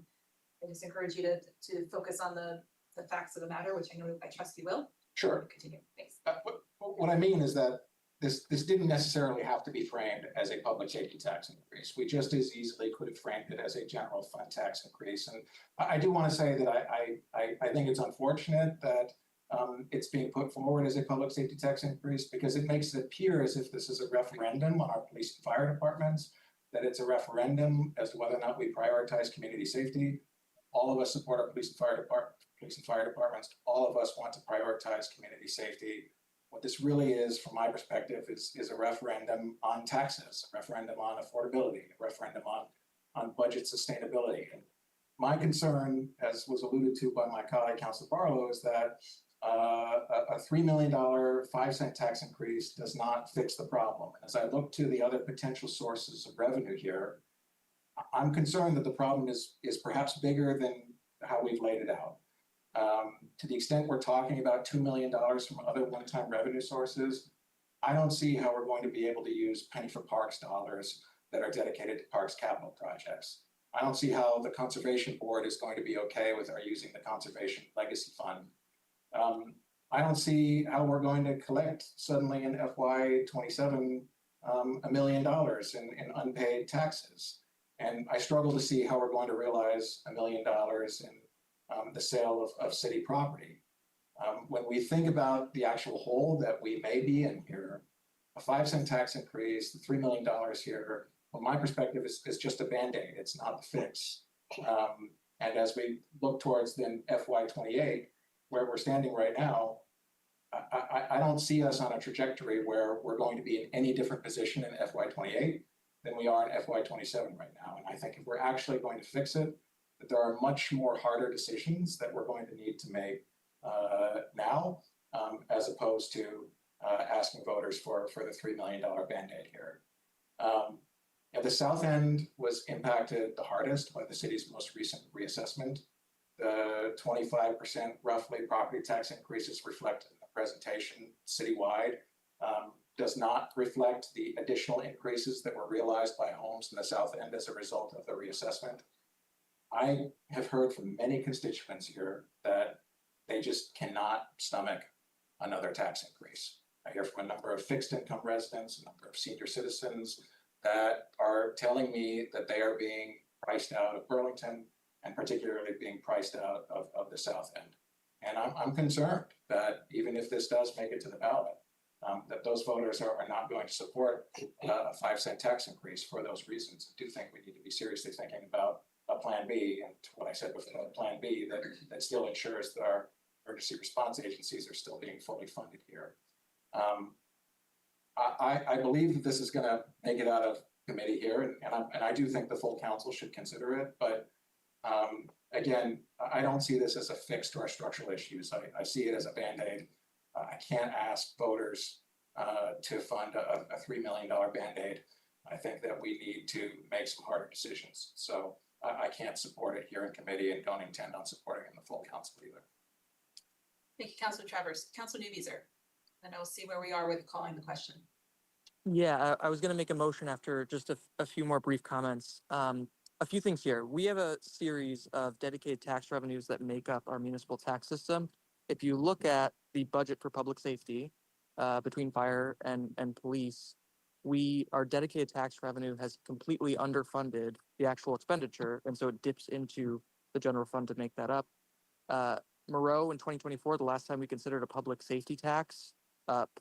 just encourage you to focus on the facts of the matter, which I trust you will. Sure. Continue, thanks. What I mean is that this didn't necessarily have to be framed as a public safety tax increase. We just as easily could have framed it as a general fund tax increase. And I do want to say that I think it's unfortunate that it's being put forward as a public safety tax increase, because it makes it appear as if this is a referendum on our police and fire departments, that it's a referendum as to whether or not we prioritize community safety. All of us support our police and fire departments. All of us want to prioritize community safety. What this really is, from my perspective, is a referendum on taxes, a referendum on affordability, a referendum on budget sustainability. And my concern, as was alluded to by my colleague, Councilor Barlow, is that a $3 million 5-cent tax increase does not fix the problem. And as I look to the other potential sources of revenue here, I'm concerned that the problem is perhaps bigger than how we've laid it out. To the extent we're talking about $2 million from other one-time revenue sources, I don't see how we're going to be able to use penny for parks dollars that are dedicated to parks capital projects. I don't see how the Conservation Board is going to be okay with our using the Conservation Legacy Fund. I don't see how we're going to collect suddenly in FY27 $1 million in unpaid taxes. And I struggle to see how we're going to realize $1 million in the sale of city property. When we think about the actual hole that we may be in here, a 5-cent tax increase, the $3 million here, from my perspective, is just a Band-Aid. It's not the fix. And as we look towards then FY28, where we're standing right now, I don't see us on a trajectory where we're going to be in any different position in FY28 than we are in FY27 right now. And I think if we're actually going to fix it, that there are much more harder decisions that we're going to need to make now, as opposed to asking voters for the $3 million Band-Aid here. The south end was impacted the hardest by the city's most recent reassessment. The 25% roughly property tax increases reflected in the presentation citywide does not reflect the additional increases that were realized by homes in the south end as a result of the reassessment. I have heard from many constituents here that they just cannot stomach another tax increase. I hear from a number of fixed income residents, a number of senior citizens that are telling me that they are being priced out of Burlington and particularly being priced out of the south end. And I'm concerned that even if this does make it to the ballot, that those voters are not going to support a 5-cent tax increase for those reasons. I do think we need to be seriously thinking about a plan B, and what I said before, a plan B that still ensures that our emergency response agencies are still being fully funded here. I believe that this is going to make it out of committee here, and I do think the full council should consider it. But again, I don't see this as a fix to our structural issues. I see it as a Band-Aid. I can't ask voters to fund a $3 million Band-Aid. I think that we need to make some harder decisions. So I can't support it here in committee and don't intend on supporting it in the full council either. Thank you, Councilor Travers. Councilor Newbeezer, and I'll see where we are with calling the question. Yeah, I was going to make a motion after just a few more brief comments. A few things here. We have a series of dedicated tax revenues that make up our municipal tax system. If you look at the budget for public safety between fire and police, our dedicated tax revenue has completely underfunded the actual expenditure, and so it dips into the general fund to make that up. Moreau in 2024, the last time we considered a public safety tax,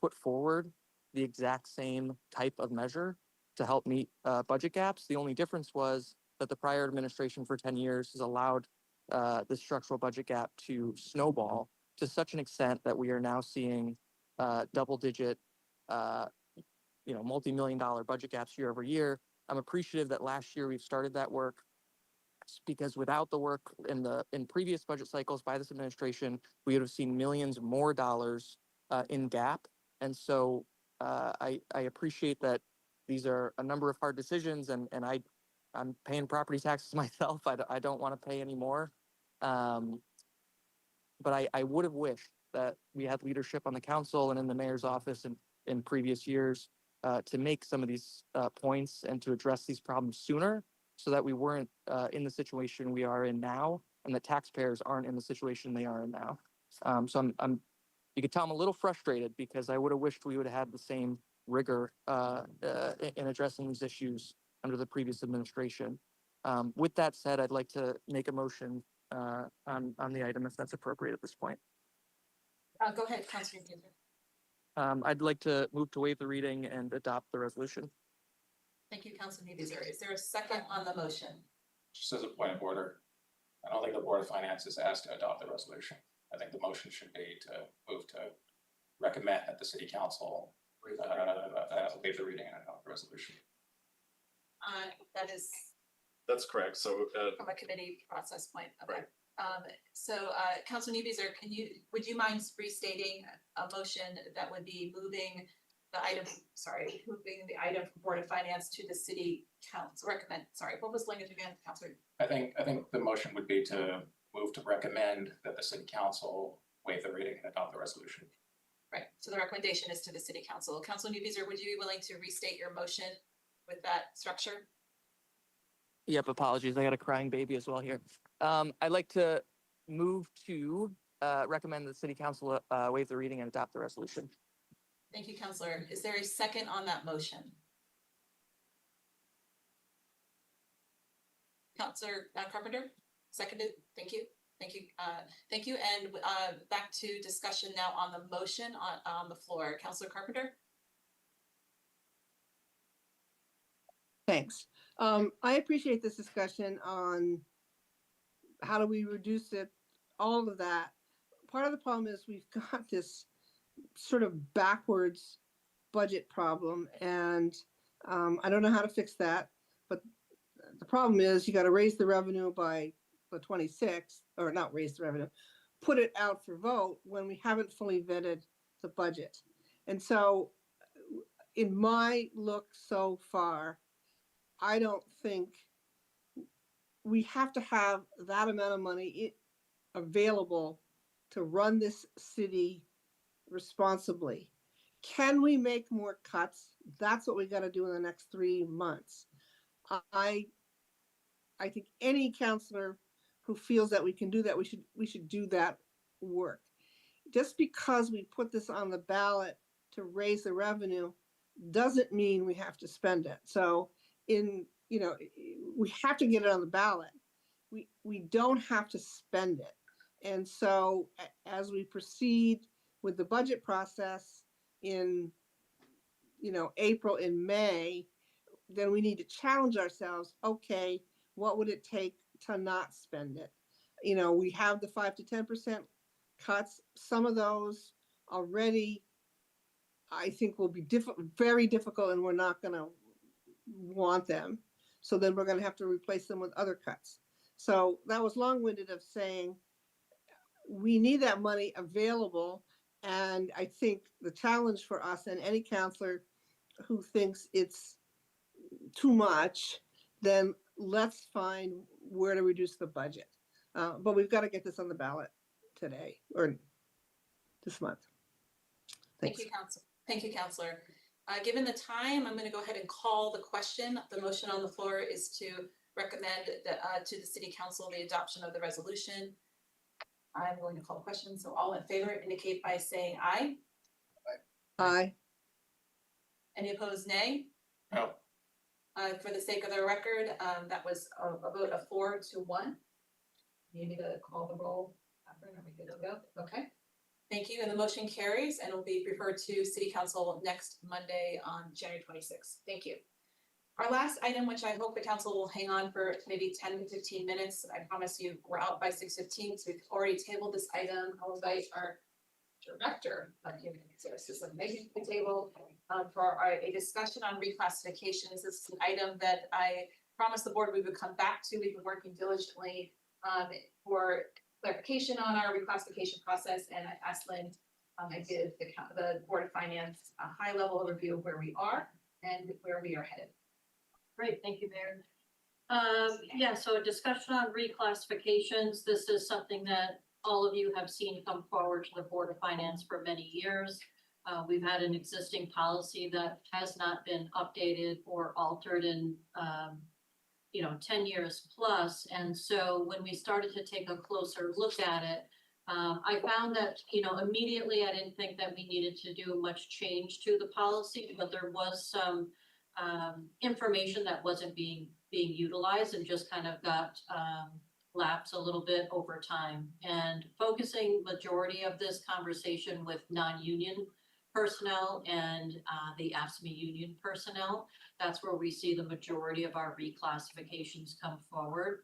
put forward the exact same type of measure to help meet budget gaps. The only difference was that the prior administration for 10 years has allowed the structural budget gap to snowball to such an extent that we are now seeing double-digit, multi-million-dollar budget gaps year over year. I'm appreciative that last year we've started that work, because without the work in previous budget cycles by this administration, we would have seen millions more dollars in gap. And so I appreciate that these are a number of hard decisions, and I'm paying property taxes myself. I don't want to pay any more. But I would have wished that we had leadership on the council and in the mayor's office and in previous years to make some of these points and to address these problems sooner, so that we weren't in the situation we are in now, and the taxpayers aren't in the situation they are in now. So you could tell I'm a little frustrated, because I would have wished we would have had the same rigor in addressing these issues under the previous administration. With that said, I'd like to make a motion on the item, if that's appropriate at this point. Go ahead, Councilor Newbeezer. I'd like to move to waive the reading and adopt the resolution. Thank you, Councilor Newbeezer. Is there a second on the motion? Just as a point of order, I don't think the Board of Finance is asked to adopt the resolution. I think the motion should be to move to recommend that the city council waive the reading and adopt the resolution. That is That's correct. So from a committee process point. Okay. Right. Councilor Newbeezer, would you mind restating a motion that would be moving the item from Board of Finance to the city council, what was language again, Councilor? I think the motion would be to move to recommend that the city council waive the reading and adopt the resolution. Right, so the recommendation is to the city council. Councilor Newbeezer, would you be willing to restate your motion with that structure? Yep, apologies. I got a crying baby as well here. I'd like to move to recommend that the city council waive the reading and adopt the resolution. Thank you, Councilor. Is there a second on that motion? Councilor Carpenter, seconded. Thank you. Thank you. Thank you. And back to discussion now on the motion on the floor. Councilor Carpenter. Thanks. I appreciate this discussion on how do we reduce it, all of that. Part of the problem is we've got this sort of backwards budget problem, and I don't know how to fix that. But the problem is you got to raise the revenue by the 26th, or not raise the revenue, put it out for vote when we haven't fully vetted the budget. And so in my look so far, I don't think we have to have that amount of money available to run this city responsibly. Can we make more cuts? That's what we got to do in the next 3 months. I think any counselor who feels that we can do that, we should do that work. Just because we put this on the ballot to raise the revenue doesn't mean we have to spend it. So we have to get it on the ballot. We don't have to spend it. And so as we proceed with the budget process in, April and May, then we need to challenge ourselves. Okay, what would it take to not spend it? We have the 5 to 10% cuts. Some of those already, I think, will be very difficult, and we're not going to want them. So then we're going to have to replace them with other cuts. So that was long-winded of saying we need that money available. And I think the challenge for us and any counselor who thinks it's too much, then let's find where to reduce the budget. But we've got to get this on the ballot today or this month. Thank Thanks. you, Council. Thank you, Counselor. Given the time, I'm going to go ahead and call the question. The motion on the floor is to recommend to the City Council the adoption of the resolution. I'm going to call the question. So all in favor indicate by saying aye. Aye. Any opposed, nay? No. For the sake of the record, that was a vote of 4-1. You need to call the roll. Catherine, are we good to go? Okay. Thank you. And the motion carries and will be referred to City Council next Monday on January 26th. Thank you. Our last item, which I hope the council will hang on for maybe 10 to 15 minutes. I promise you we're out by 6:15, so we've already tabled this item. I'll invite our Director of Human Resources, Megan, to the table for a discussion on reclassifications. This is an item that I promised the board we would come back to. We've been working diligently for clarification on our reclassification process, and I asked Lynn, I give the Board of Finance a high level overview of where we are and where we are headed. Great, thank you, Mayor. Yeah, so a discussion on reclassifications. This is something that all of you have seen come forward to the Board of Finance for many years. We've had an existing policy that has not been updated or altered in 10 years plus. And so when we started to take a closer look at it, I found that, immediately I didn't think that we needed to do much change to the policy, but there was some information that wasn't being utilized and just kind of got lapsed a little bit over time. And focusing majority of this conversation with non-union personnel and the AFSCME union personnel, that's where we see the majority of our reclassifications come forward.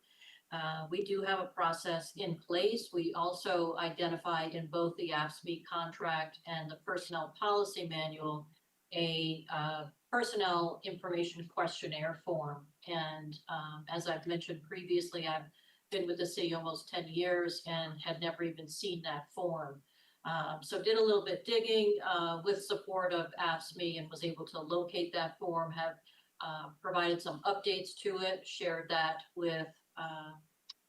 We do have a process in place. We also identified in both the AFSCME contract and the personnel policy manual a personnel information questionnaire form. And as I've mentioned previously, I've been with the city almost 10 years and had never even seen that form. So did a little bit digging with support of AFSCME and was able to locate that form, have provided some updates to it, shared that with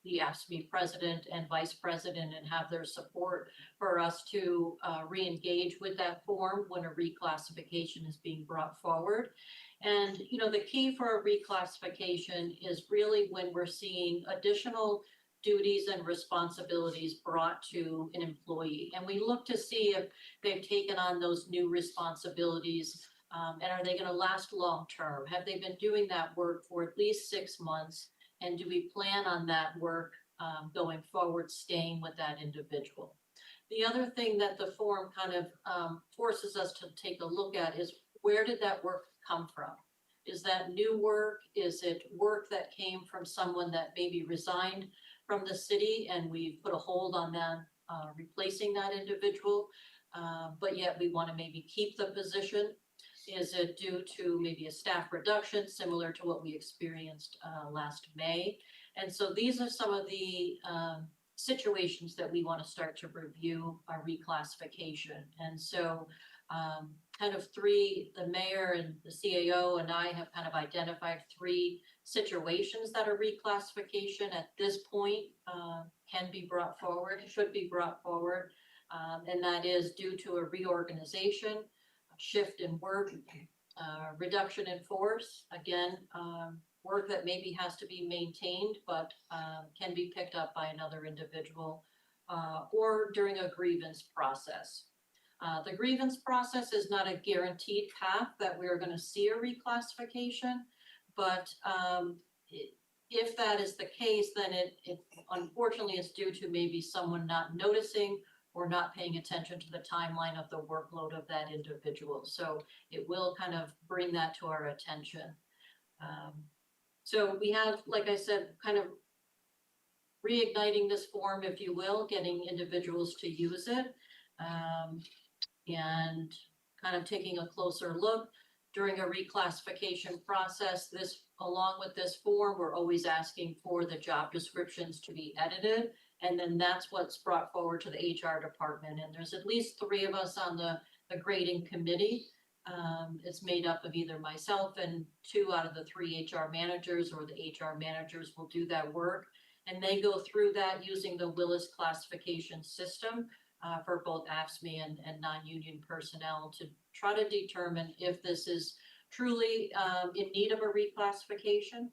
the AFSCME president and vice president, and have their support for us to re-engage with that form when a reclassification is being brought forward. And, the key for a reclassification is really when we're seeing additional duties and responsibilities brought to an employee. And we look to see if they've taken on those new responsibilities and are they going to last long term? Have they been doing that work for at least 6 months? And do we plan on that work going forward, staying with that individual? The other thing that the form kind of forces us to take a look at is, where did that work come from? Is that new work? Is it work that came from someone that maybe resigned from the city and we put a hold on that, replacing that individual, but yet we want to maybe keep the position? Is it due to maybe a staff reduction, similar to what we experienced last May? And so these are some of the situations that we want to start to review our reclassification. And so kind of three, the mayor and the CAO and I have kind of identified three situations that a reclassification at this point can be brought forward, should be brought forward. And that is due to a reorganization, a shift in work, reduction in force, again, work that maybe has to be maintained, but can be picked up by another individual, or during a grievance process. The grievance process is not a guaranteed path that we're going to see a reclassification, but if that is the case, then it unfortunately is due to maybe someone not noticing or not paying attention to the timeline of the workload of that individual. So it will kind of bring that to our attention. So we have, like I said, kind of reigniting this form, if you will, getting individuals to use it. And kind of taking a closer look during a reclassification process. This, along with this form, we're always asking for the job descriptions to be edited. And then that's what's brought forward to the HR department. And there's at least 3 of us on the grading committee. It's made up of either myself and 2 out of the 3 HR managers, or the HR managers will do that work. And they go through that using the Willis classification system for both AFSCME and non-union personnel to try to determine if this is truly in need of a reclassification,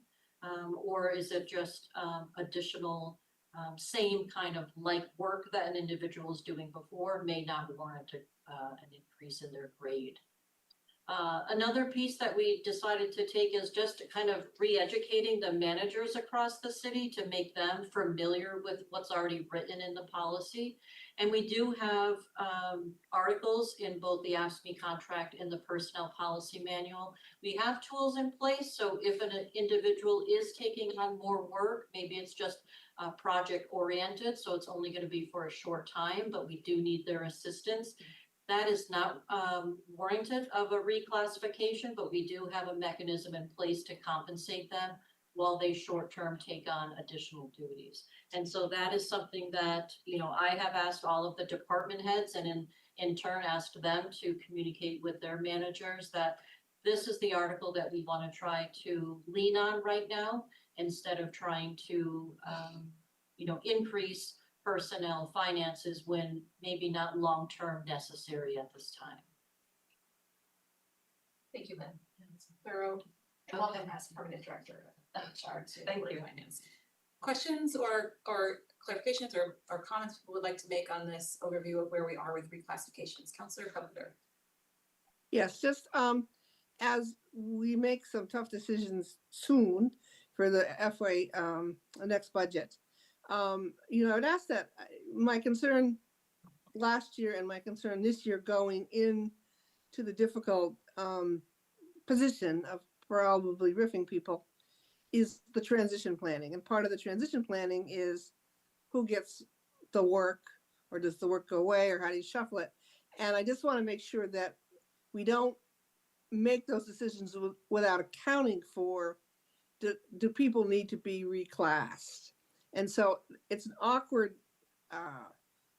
or is it just additional same kind of like work that an individual is doing before may not warrant an increase in their grade. Another piece that we decided to take is just kind of re-educating the managers across the city to make them familiar with what's already written in the policy. And we do have articles in both the AFSCME contract and the personnel policy manual. We have tools in place, so if an individual is taking on more work, maybe it's just project oriented, so it's only going to be for a short time, but we do need their assistance. That is not warranted of a reclassification, but we do have a mechanism in place to compensate them while they short-term take on additional duties. And so that is something that, you know, I have asked all of the department heads and in turn asked them to communicate with their managers that this is the article that we want to try to lean on right now instead of trying to, you know, increase personnel finances when maybe not long-term necessary at this time. Thank you, Lynn. Thorough. And Lynn has permanent director of HR to Thank you. finance. Questions or clarifications or comments people would like to make on this overview of where we are with reclassifications? Councilor Carpenter. Yes, just as we make some tough decisions soon for the FY next budget. You know, I'd ask that my concern last year and my concern this year going into the difficult position of probably riffing people is the transition planning. And part of the transition planning is who gets the work, or does the work go away, or how do you shuffle it? And I just want to make sure that we don't make those decisions without accounting for do people need to be reclassed? And so it's an awkward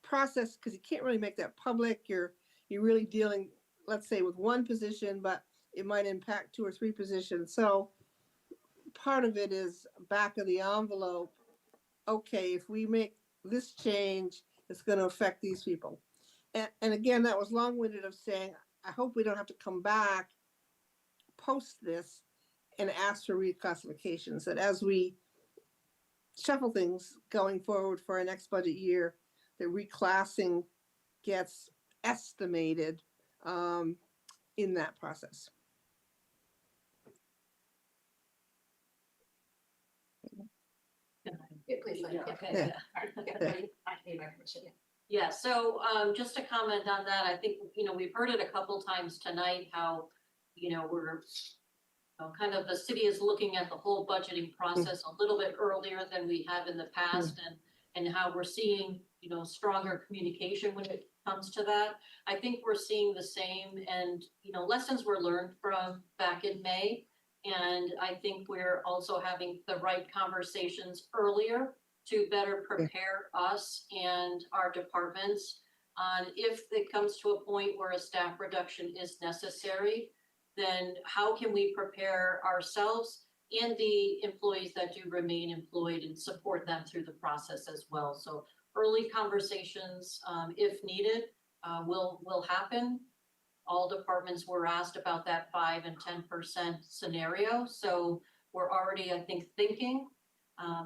process because you can't really make that public. You're really dealing, let's say, with one position, but it might impact 2 or 3 positions. So part of it is back of the envelope. Okay, if we make this change, it's going to affect these people. And again, that was long-winded of saying, I hope we don't have to come back post this and ask for reclassifications, that as we shuffle things going forward for our next budget year, the reclassing gets estimated in that process. Yeah, please. Yeah, so just to comment on that, I think, you know, we've heard it a couple times tonight, how, you know, we're kind of the city is looking at the whole budgeting process a little bit earlier than we have in the past, and how we're seeing, you know, stronger communication when it comes to that. I think we're seeing the same, and, you know, lessons were learned from back in May. And I think we're also having the right conversations earlier to better prepare us and our departments on if it comes to a point where a staff reduction is necessary, then how can we prepare ourselves and the employees that do remain employed and support them through the process as well. So early conversations, if needed, will happen. All departments were asked about that 5 and 10% scenario, so we're already, I think, thinking.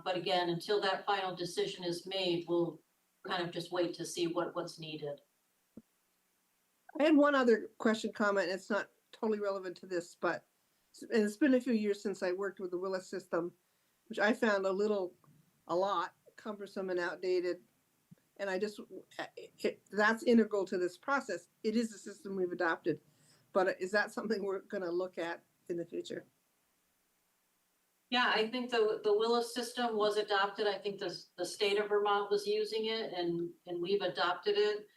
But again, until that final decision is made, we'll kind of just wait to see what's needed. I had one other question, comment. It's not totally relevant to this, but and it's been a few years since I worked with the Willis system, which I found a lot cumbersome and outdated. And I just, that's integral to this process. It is the system we've adopted, but is that something we're going to look at in the future? Yeah, I think the Willis system was adopted. I think the state of Vermont was using it and we've adopted it.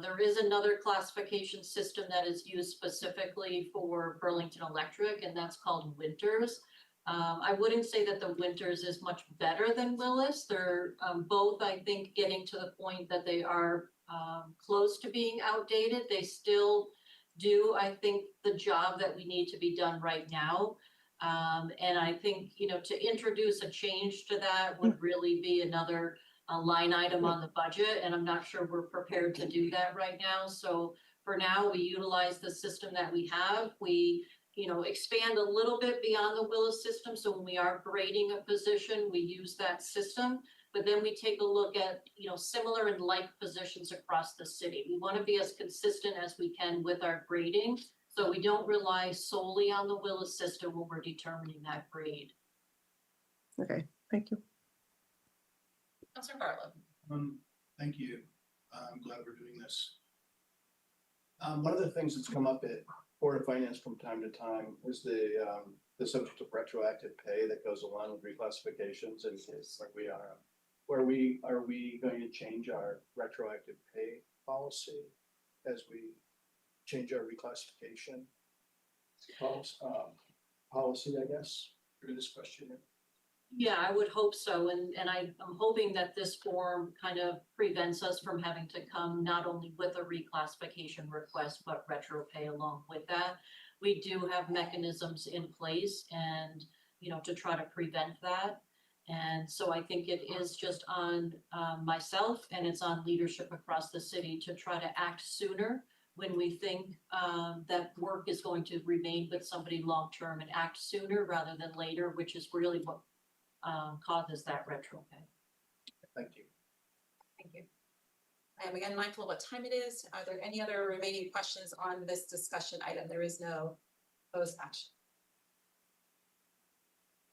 There is another classification system that is used specifically for Burlington Electric, and that's called Winters. I wouldn't say that the Winters is much better than Willis. They're both, I think, getting to the point that they are close to being outdated. They still do, I think, the job that we need to be done right now. And I think, you know, to introduce a change to that would really be another line item on the budget, and I'm not sure we're prepared to do that right now. So for now, we utilize the system that we have. We, you know, expand a little bit beyond the Willis system. So when we are grading a position, we use that system, but then we take a look at, you know, similar and like positions across the city. We want to be as consistent as we can with our grading, so we don't rely solely on the Willis system when we're determining that grade. Okay, thank you. Councilor Barlow. Thank you. I'm glad we're doing this. One of the things that's come up at Board of Finance from time to time is the subject of retroactive pay that goes along with reclassifications, and where we are we going to change our retroactive pay policy as we change our reclassification policy, I guess, through this question. Yeah, I would hope so. And I'm hoping that this form kind of prevents us from having to come not only with a reclassification request, but retro pay along with that. We do have mechanisms in place and, you know, to try to prevent that. And so I think it is just on myself and it's on leadership across the city to try to act sooner when we think that work is going to remain with somebody long-term, and act sooner rather than later, which is really what causes that retro pay. Thank you. Thank you. I am again mindful of what time it is. Are there any other remaining questions on this discussion item? There is no proposed action.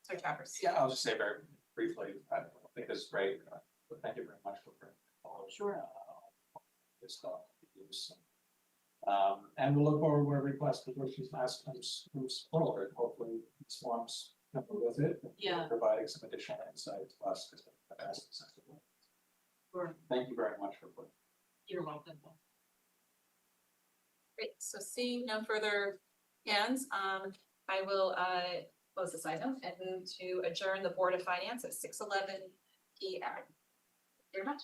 Sir Travers. Yeah, I'll just say very briefly, I think this is great, but thank you very much for bringing all Sure. This stuff. And we'll look forward where reclassification moves forward. Hopefully, this forms coupled with it. Yeah. Providing some additional insight to us. Sure. Thank you very much for putting. You're welcome. Great. So seeing no further hands, I will close this item and move to adjourn the Board of Finance at 6:11 p.m. Thank you very much.